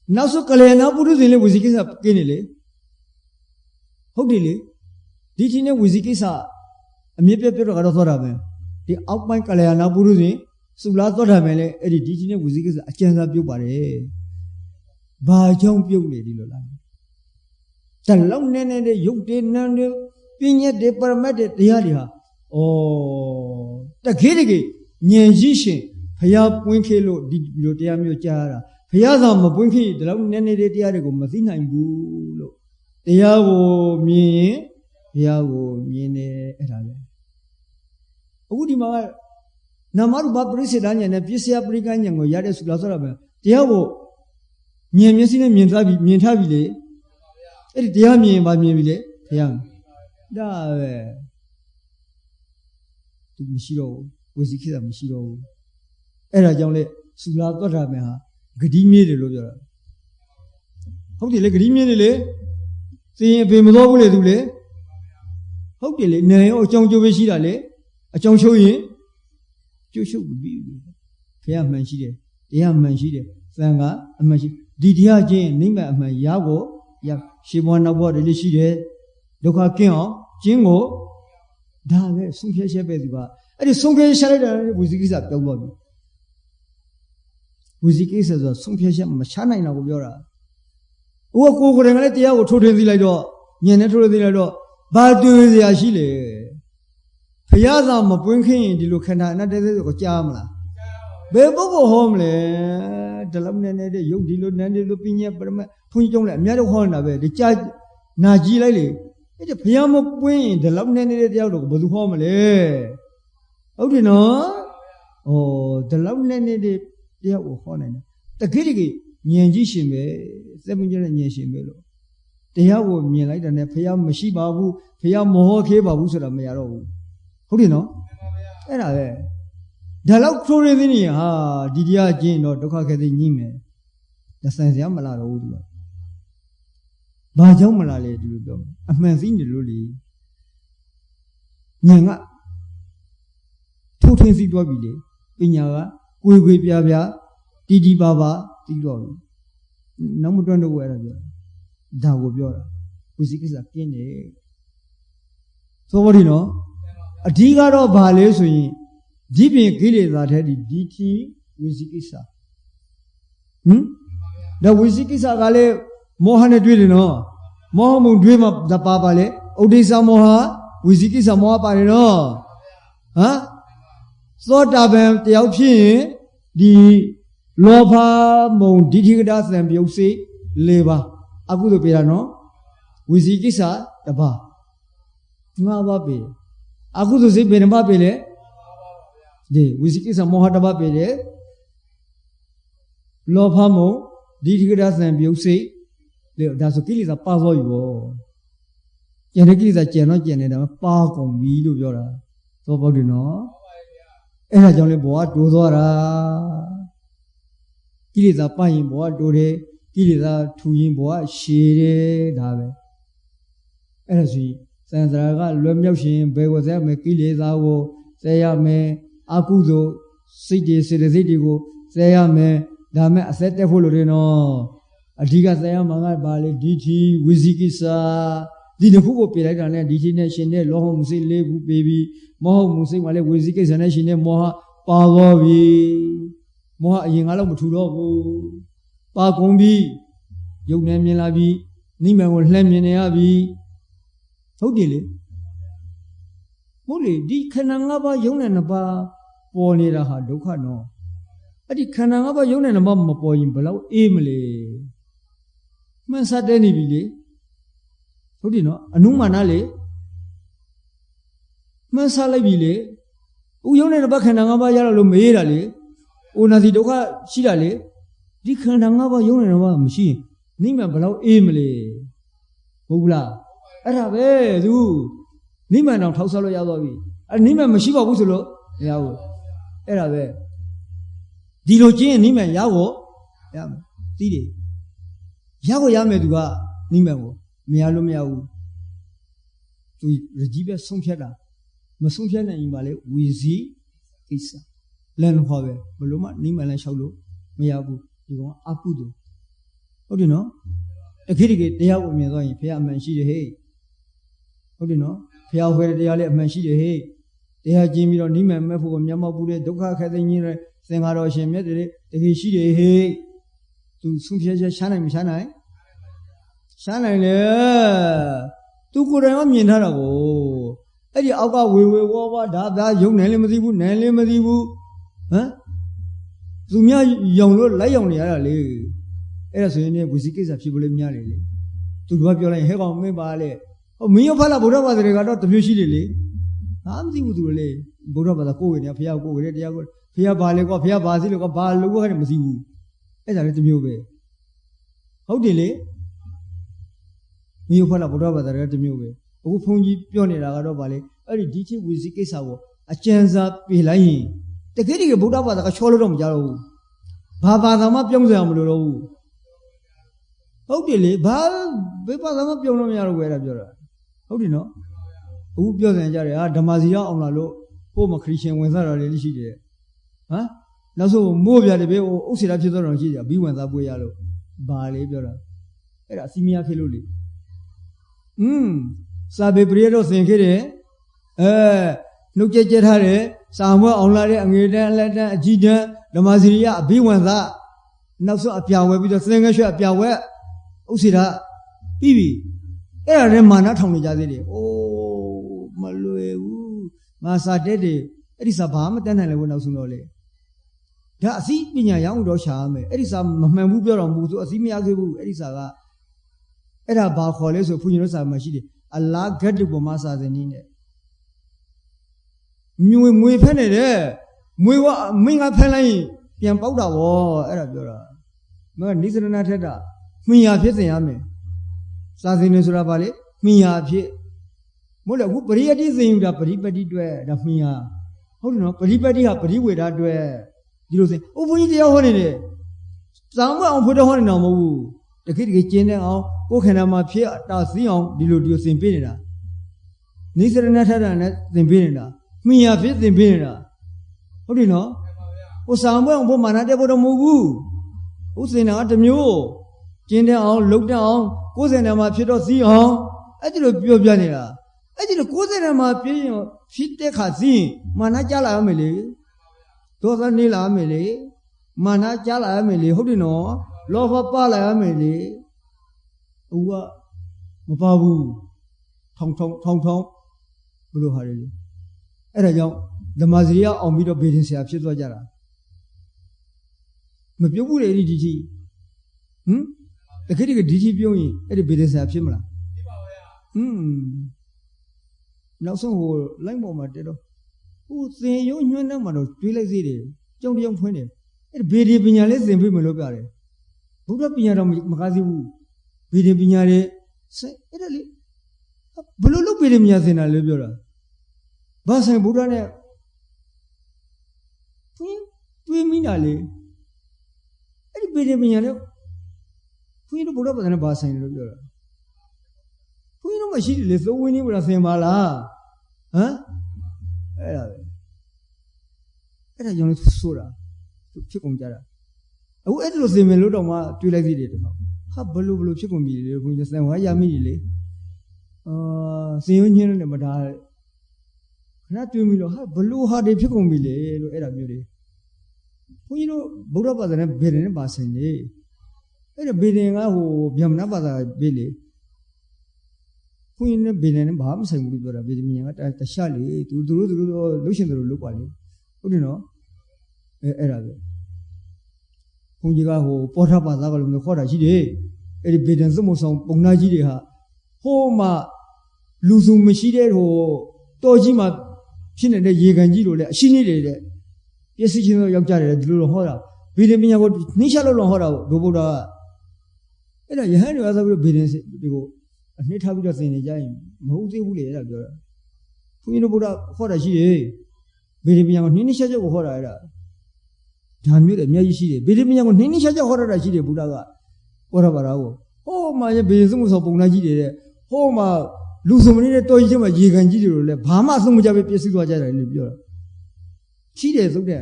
Now so Kalena Buduzile Wizikisa Kinele. How did it? Did you know Wizikisa? A mere paper of Arathorame. The outline Kalena Buruzi, Sulathorame, Eddie did you know Wizikisa, a chance of you bare. By John Pugh Lady Lola. The long nene de Yukde Nando, Pinya de Parameted Diaria. Oh, the Kirigi, Nyanjishin, Paya Puinkelo, did Yotiamio Chara. Piazam Bunki, the long nene de Diarigo, Mathina in Bulo. Yago Mine, Erale. Udima Namaru Babrisidania and Pisia Briganya, Yades Lazaraba. Diabo Niemesina Mientabile, Ed Diami by Mivile, Yam. Da to Michiro, Wizikida Michiro. Era Jonle, Sulagorameha, Gdimi de Loya. How do you like Gdimi? See, Pimodole Dule. How do you like or John Jovishile? A John show you? You should be. Fiam Manchide, Yam Manchide, Sanga, a Manchide. Didia Jane, Nima, my Yago, Yap, she won a water, she did. Doka Kion, Jingo, 다음에 송피하셔 배두가 아니 송피하셔라는 무지기사 병법이 무지기사서 송피하셔 뭐 샤나이나고 벼라 우와 고고랭을 떼하고 초된들이라도 년에 초된들이라도 바두에 하시래 회야사 뭐 본खे인 뒤로 칸다 나대서 짜물라 왜 보고 홈래 달람내네 욕 뒤로 난데로 삐냐 버면 풍종래 아미야로 호나 왜 짜 나지라리 이제 회야모 뿌인 달람내네 대하고 뭐도 홈래 어디노 달람내네 대하고 호네 딱그리기 년지심에 세문제는 년심에로 대하고 미라이다네 회야မရှိပါဘူး회야 모호 개ပါဘူးဆိုတာမရတော့ဘူးဟုတ်တယ်နော်အဲ့ဒါပဲဒါလောက်ထိုးရသေးနေဟာဒီတရားကျင့်တော့ဒုက္ခခဲသိညှိမယ်ဒါဆန်စရာမလာတော့ဘူးသူကဘာကြောင့်မလာလဲဒီလိုပြောအမှန်သိနေလို့လေဉာဏ်ကထိုးထင်းစီသွားပြီလေပညာကကိုယ်ကိုယ်ပြပြတီတီပါပါသိတော့ပြီနောက်မတွန်းတော့ဘူးအဲ့ဒါပြောဒါကိုပြောတာဝိသိကိစ္စပြင်းတယ်သောဘောဒီနော်အဓိကတော့ဘာလဲဆိုရင်ဒီပြင်ကိလေသာတဲ့ဒီတီဝိသိကိစ္စဒါဝိသိကိစ္စကလည်းမောဟနဲ့တွေ့တယ်နော်မောဟမှုတွေ့မှပါပါလေဥဒိစ္စမောဟဝိသိကိစ္စမောဟပါတယ်နော်ဟမ်သောတာပန်တယောက်ဖြစ်ရင်ဒီလောဘမုံဒိဋ္ဌိကတသံပြုတ်စေ၄ပါးအခုလိုပြတာနော်ဝိသိကိစ္စတပါး၅ပါးပြအခုဆိုစိတ်ဘယ်နှပါးပြလဲဒီဝိသိကိစ္စမောဟတပါးပြတယ်လောဘမုံဒိဋ္ဌိကတသံပြုတ်စေလေဒါဆိုကိလေသာပါသွားပြီပေါ့ကျန်တဲ့ကိလေသာကျန်တော့ကျန်နေတာပါကုန်ပြီလို့ပြောတာသောပေါက်တယ်နော်အဲ့ဒါကြောင့်လေဘောကတိုးသွားတာကိလေသာပရင်ဘောကတိုးတယ်ကိလေသာထူရင်ဘောကရှည်တယ်ဒါပဲအဲ့ဒါဆိုစံစရာကလွယ်မြောက်ရှင်ဘယ်ကိုဆက်မယ်ကိလေသာကိုဆက်ရမယ်အကုသို့စိတ်တွေစေတသိက်တွေကိုဆက်ရမယ်ဒါမဲ့အဆက်တက်ဖို့လိုတယ်နော်အဓိကဆက်ရမှာကဘာလဲဒီချီဝိဇိကိစ္စဒီတစ်ခုကိုပြလိုက်တာနဲ့ဒီချီနဲ့ရှင်တဲ့လောဟမှုစိတ်၄ခုပေးပြီးမောဟမှုစိတ်မှလည်းဝိဇိကိစ္စနဲ့ရှင်တဲ့မောဟပါသွားပြီမောဟအရင်ကတော့မထူတော့ဘူးပါကုန်ပြီရုပ်နဲ့မြင်လာပြီနိမန်ကိုလှမ်းမြင်နေရပြီဟုတ်တယ်လေဟုတ်လေဒီခန္ဓာ၅ပါးယုံနဲ့နှစ်ပါးပေါ်နေတာဟာဒုက္ခနော်အဲ့ဒီခန္ဓာ၅ပါးယုံနဲ့နှစ်ပါးမပေါ်ရင်ဘယ်လောက်အေးမလဲမှန်စတဲ့နေပြီလေဟုတ်တယ်နော်အနုမာနလေမှန်စလိုက်ပြီလေဥယုံနဲ့နှစ်ပါးခန္ဓာ၅ပါးရတော့လို့မေးတာလေအိုနာစီဒုက္ခရှိတာလေဒီခန္ဓာ၅ပါးယုံနေတော့မရှိရင်နိမန်ဘယ်လောက်အေးမလဲဟုတ်ဘူးလားအဲ့ဒါပဲသူနိမန်တောင်ထောက်ဆောက်လို့ရသွားပြီအဲ့နိမန်မရှိပါဘူးဆိုလို့မရဘူးအဲ့ဒါပဲဒီလိုကျင့်ရင်နိမန်ရဖို့ရမယ်သိတယ်ရဖို့ရမယ်သူကနိမန်ကိုမရလို့မရဘူးသူရကြီးပဲဆုံးဖြတ်တာမဆုံးဖြတ်နိုင်ရင်ပါလေဝီစီကိစ္စလန်ဟောပဲဘလို့မှနိမန်လည်းလျှောက်လို့မရဘူးဒီကောင်အကုသို့ဟုတ်တယ်နော်တခိတကိတရားကိုမြင်သွားရင်ဖះအမှန်ရှိတယ်ဟဲ့ဟုတ်တယ်နော်ဖះဝဲတရားလည်းအမှန်ရှိတယ်ဟဲ့တရားကျင်းပြီးတော့နိမန်မဲ့ဖို့ကိုမျက်မှောက်ပူတဲ့ဒုက္ခခက်သိင်းတဲ့သင်္ခါတော်ရှင်မြတ်တဲ့တခိရှိတယ်ဟဲ့သူဆုံးဖြတ်ချက်ရှားနိုင်မရှားနိုင်ရှားနိုင်လေသူကိုယ်တိုင်ကမြင်ထားတာကိုအဲ့ဒီအောက်ကဝေဝေဝါဝါဒါယုံနိုင်လည်းမသိဘူးနိုင်လည်းမသိဘူးဟမ်သူများယုံလို့လိုက်ယုံနေရတာလေအဲ့ဒါဆိုရင်ဝိသိကိစ္စဖြစ်ဖို့လည်းများတယ်လေသူတို့ကပြောလိုက်ဟဲ့ကောင်မင်းပါလေဟောမင်းရောဖတ်လာဗုဒ္ဓဘာသာတွေကတော့တမျိုးရှိတယ်လေဟာမသိဘူးသူလေဗုဒ္ဓဘာသာကိုယ်ဝင်နေဖះကိုယ်ဝင်တရားကိုဖះဘာလေကွာဖះဘာစီလို့ကွာဘာလို့ကွာလည်းမသိဘူးအဲ့ဒါလည်းတမျိုးပဲဟုတ်တယ်လေမင်းရောဖတ်လာဗုဒ္ဓဘာသာတွေတမျိုးပဲအခုဘုန်းကြီးပြောနေတာကတော့ဗာလေအဲ့ဒီဒီချိဝိသိကိစ္စကိုအကျဉ်းစားပြေလိုက်ရင်တကယ်တကယ်ဗုဒ္ဓဘာသာကချောလို့တော့မကြတော့ဘူးဘာဘာသာမှပြောင်းစရာမလိုတော့ဘူးဟုတ်တယ်လေဘာဘယ်ဘာသာမှပြောင်းလို့မရတော့ဘူးအဲ့ဒါပြောတာဟုတ်တယ်နော်အခုပြောစင်ကြတယ်ဟာဓမ္မစီရောက်အောင်လာလို့ပို့မခရစ်ယာန်ဝင်စားတာလည်းရှိတယ်ဟမ်နောက်ဆုံးမိုးပြတယ်ပဲဥစ္စေတာဖြစ်သွားတော့ရှိကြဘီဝင်စားပွေရလို့ဘာလေပြောတာအဲ့ဒါအစီမီယာဖြစ်လို့လေစာပေပရိယတော့သင်ခဲ့တယ် နှုတ်ကြက်ထားတယ်စာမွဲအောင်လာတဲ့အငွေတန်းအလက်တန်းအကြီးတန်းဓမ္မစီရိယအဘိဝန္ဒနောက်ဆုံးအပြာဝဲပြီးတော့သင်္ကန်းရွှဲအပြာဝဲဥစ္စေတာပြီးပြီအဲ့ဒါလည်းမာနထောင်နေကြသေးတယ်အိုးမလွယ်ဘူးငါစာတက်တယ်အဲ့ဒီစာဘာမှတန်းနိုင်လည်းဝင်နောက်ဆုံးတော့လေဒါအသိပညာရအောင်တော့ရှာရမယ်အဲ့ဒီစာမမှန်ဘူးပြောတော့မဟုတ်သူအသိမရခဲ့ဘူးအဲ့ဒီစာကအဲ့ဒါဘာခေါ်လဲဆိုဘုန်းကြီးတို့စာမှာရှိတယ်အလားဂတ်တုပမာစာစဉ်နည်းနဲ့မွေဖက်နေတယ်မွေကမင်းကဖက်လိုက်ရင်ပြန်ပေါက်တာဗောအဲ့ဒါပြောတာမင်းကနိစ္စရဏထက်တာမှင်ရဖြစ်စင်ရမယ်စာစဉ်နေဆိုတာဗာလေမှင်ရဖြစ်မဟုတ်လေအခုပရိယတိစင်ယူတာပရိပတိတွေ့ဒါမှင်ရဟုတ်တယ်နော်ပရိပတိဟာပရိဝေဒတွေ့ဒီလိုစင်ဘုန်းကြီးတရားဟောနေတယ်ဇာမအောင်ဖွတော်ဟောနေတာမဟုတ်ဘူးတခိတခိကျင်းတဲ့အောင်ကိုယ်ခန္ဓာမှာဖြစ်တာစည်းအောင်ဒီလိုစင်ပေးနေတာနိစ္စရဏထက်တာနဲ့စင်ပေးနေတာမှင်ရဖြစ်စင်ပေးနေတာဟုတ်တယ်နော်ဟိုဇာမအောင်ဘုမာနတဲ့ဘုတော်မဟုတ်ဘူးဥစင်နာတစ်မျိုးကျင်းတဲ့အောင်လုံတဲ့အောင်ကိုယ်စင်နာမှာဖြစ်တော့စည်းအောင်အဲ့ဒီလိုပြောပြနေတာအဲ့ဒီလိုကိုယ်စင်နာမှာပြင်းရင်ဖြစ်တဲ့ခါစည်းမာနကြလာရမယ်လေဒေါသနေလာရမယ်လေမာနကြလာရမယ်လေဟုတ်တယ်နော်လောဘပါလာရမယ်လေဟိုကမပါဘူးထောင်ဘလို့ဟာလေအဲ့ဒါကြောင့်ဓမ္မစရိယအောင်ပြီးတော့ဘေဒင်ဆရာဖြစ်သွားကြတာမပြုတ်ဘူးလေဒီကြီးတကယ်ဒီကြီးပြုံးရင်အဲ့ဒီဘေဒင်ဆရာဖြစ်မလားဖြစ်ပါဗျာနောက်ဆုံးဟိုလိုက်ပေါ်မှာတက်တော့ဟိုသင်ရုံညွှန်းတဲ့မှာတော့တွေးလိုက်သေးတယ်ကြောင်တယောက်ဖွင့်တယ်အဲ့ဒီဘေဒီပညာလေးသင်ပြီးမလို့ပြတယ်ဘုရားပညာတော့မကားစီဘူးဘေဒီပညာလေးအဲ့ဒါလေဘလို့လုပ်ဘေဒီပညာသင်တာလေပြောတာဘာဆိုင်ဘုရားနဲ့တွေးမိတာလေအဲ့ဒီဘေဒီပညာလေးဘုရားတို့ဘုရားပဒနဲ့ဘာဆိုင်လို့ပြောတာဘုရားတို့မရှိတယ်လေသုံးဝင်းကြီးဘုရားသင်ပါလားဟမ်အဲ့ဒါပဲအဲ့ဒါကြောင့်လည်းဆိုတာဖြစ်ကုန်ကြတာအခုအဲ့ဒီလိုသင်မယ်လို့တော့မှတွေးလိုက်သေးတယ်တခါဟာဘလို့ဖြစ်ကုန်ပြီလေဘုရားသင်ဝါရမိလေသင်ရင်းညင်းနဲ့မတားခဏတွေးမိလို့ဟာဘလို့ဟာတွေဖြစ်ကုန်ပြီလေလို့အဲ့ဒါမျိုးတွေဘုန်းကြီးတို့ဗုဒ္ဓဘာသာနဲ့ဗေဒင်နဲ့ပါဆိုင်လေအဲ့ဒါဗေဒင်ကဟိုဗျမနဘာသာပြေးလေဘုန်းကြီးနဲ့ဗေဒင်နဲ့ဘာမှဆိုင်ဘူးလို့ပြောတာဗေဒင်ကတခြားလေသူတို့လှုပ်ရှင်တို့လုပ်ပါလေဟုတ်တယ်နော်အဲ့ဒါပဲဘုန်းကြီးကဟိုပောထဘာသာကလည်းခေါ်တာရှိတယ်အဲ့ဒီဗေဒင်စမုဆောင်ပုံနာကြီးတွေဟာဟိုမှာလူစုံမရှိတဲ့ဟိုတော်ကြီးမှာဖြစ်နေတဲ့ရေကန်ကြီးလိုလေအရှိနေတယ်တဲ့ပစ္စည်းချင်းတော့ယောက်ျားတယ်ဒီလိုဟောတာဗေဒင်ပညာကိုနှိမ့်ချလို့ဟောတာဒုဗုဒ္ဓကအဲ့ဒါယဟန်တွေဆိုပြီးဗေဒင်ဒီကိုအနှစ်ထားပြီးတော့သင်နေကြရင်မဟုတ်သေးဘူးလေအဲ့ဒါပြောတာဘုန်းကြီးတို့ဗုဒ္ဓဟောတာရှိတယ်ဗေဒင်ပညာကိုနှိမ့်ချက်ကိုဟောတာအဲ့ဒါဒါမျိုးလည်းအများကြီးရှိတယ်ဗေဒင်ပညာကိုနှိမ့်ချက်ဟောတာရှိတယ်ဗုဒ္ဓကဟောတာပါတော့ဟိုမှာဗေဒင်စမှုဆောင်ပုံနာကြီးတွေတဲ့ဟိုမှာလူစုံမနေတဲ့တော်ကြီးချင်းမှာရေကန်ကြီးတွေလို့လဲဘာမှအဆုံးမကြပဲပြည့်စည်သွားကြတယ်လို့ပြောတာရှိတယ်သုတ်တဲ့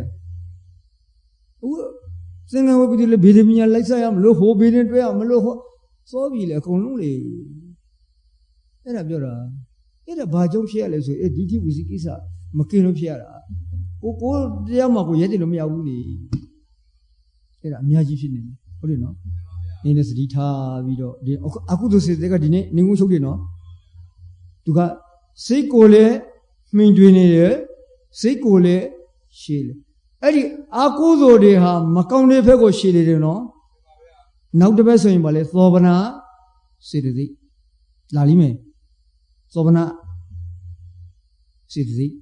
ဟိုစင်္ဂဝပိတိလေဗေဒင်ပညာလိုက်စားရမလို့ဟိုဗေဒင်တွဲရမလို့ဟောစောပြီလေအကုန်လုံးလေအဲ့ဒါပြောတာအဲ့ဒါဘာကြောင့်ဖြစ်ရလဲဆိုဒီတိဝီစီကိစ္စမကင်းလို့ဖြစ်ရတာကိုတရားမှာကိုရဲတယ်လို့မရဘူးလေအဲ့ဒါအများကြီးဖြစ်နေတယ်ဟုတ်တယ်နော်နေနဲ့စတိထားပြီးတော့ဒီအခုသို့စေတဲ့ကဒီနေ့နေငုံချုပ်တယ်နော်သူကစိတ်ကိုလည်းမှင်တွင်နေတယ်စိတ်ကိုလည်းရှည်တယ်အဲ့ဒီအာကုသိုလ်တွေဟာမကောင်းတဲ့ဘက်ကိုရှည်နေတယ်နော်နောက်တစ်ဘက်ဆိုရင်ဗာလေသောဗနာစေတသိက်လာလိမ့်မယ်သောဗနာစေတသိက်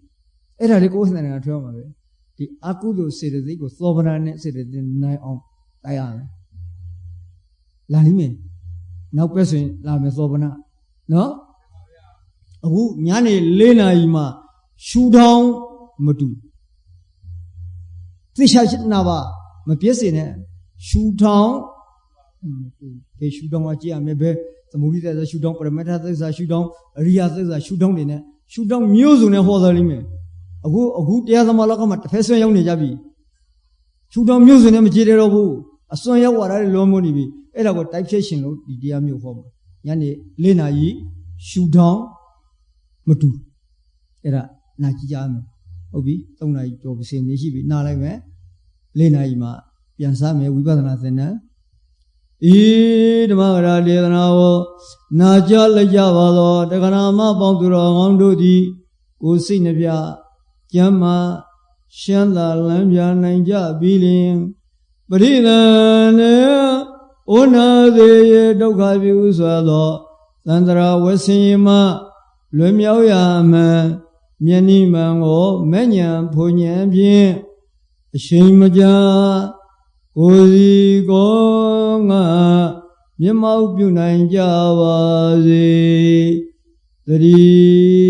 အဲ့ဒါလေးကိုယ်စနေကထွေးအောင်ပါပဲဒီအာကုသိုလ်စေတသိက်ကိုသောဗနာနဲ့စေတသိက်နိုင်အောင်တိုက်ရမယ်လာလိမ့်မယ်နောက်ဘက်ဆိုရင်လာမယ်သောဗနာနော်အခုညနေ4 နာရီမှာရှူထောင်းမတူသိချာနာပါမပြည့်စင်နဲ့ရှူထောင်းဘယ်ရှူထောင်းကကြည့်ရမယ်ဘယ်သမုဒိသစ္စာရှူထောင်းပရမတ္ထသစ္စာရှူထောင်းအရိယသစ္စာရှူထောင်းတွေနဲ့ရှူထောင်းမျိုးစုံနဲ့ဟောတော်လိမ့်မယ်အခုတရားသမားလောကမှာတစ်ဖက်ဆွဲရောက်နေကြပြီရှူထောင်းမျိုးစုံနဲ့မကြည့်ရတော့ဘူးအစွမ်းရောက်သွားတယ်လောမွနေပြီအဲ့ဒါကိုတိုက်ဖြတ်ရှင်လို့ဒီတရားမျိုးဟောမှာညနေ4 နာရီရှူထောင်းမတူ era na chi cha meဟုတ်ပြီ3နာရီကျော်ပစင်နေရှိပြီနားလိုက်မယ်4နာရီမှပြန်စားမယ်ဝိပဿနာသင်တန်းဤဓမ္မဂရာဒေသနာကိုနာကြားလိုက်ကြပါသောတက္ကနာမပေါင်းသူတော်ကောင်းတို့သည်ကိုယ်စိတ်နှပြကျမ်းမာရှမ်းသာလမ်းပြနိုင်ကြပြီလျင်ပရိသန္နေဩနာသေးရဒုက္ခပြုစွာသောသန္တရာဝဆင်ယမလွင်မြောက်ရမှန်မျက်နှိမှန်ကိုမဲ့ညာဖုန်ဉဏ်ဖြင့်အရှိန်မကြာကိုယ်စီကိုငါမျက်မှောက်ပြုနိုင်ကြပါစေသတည်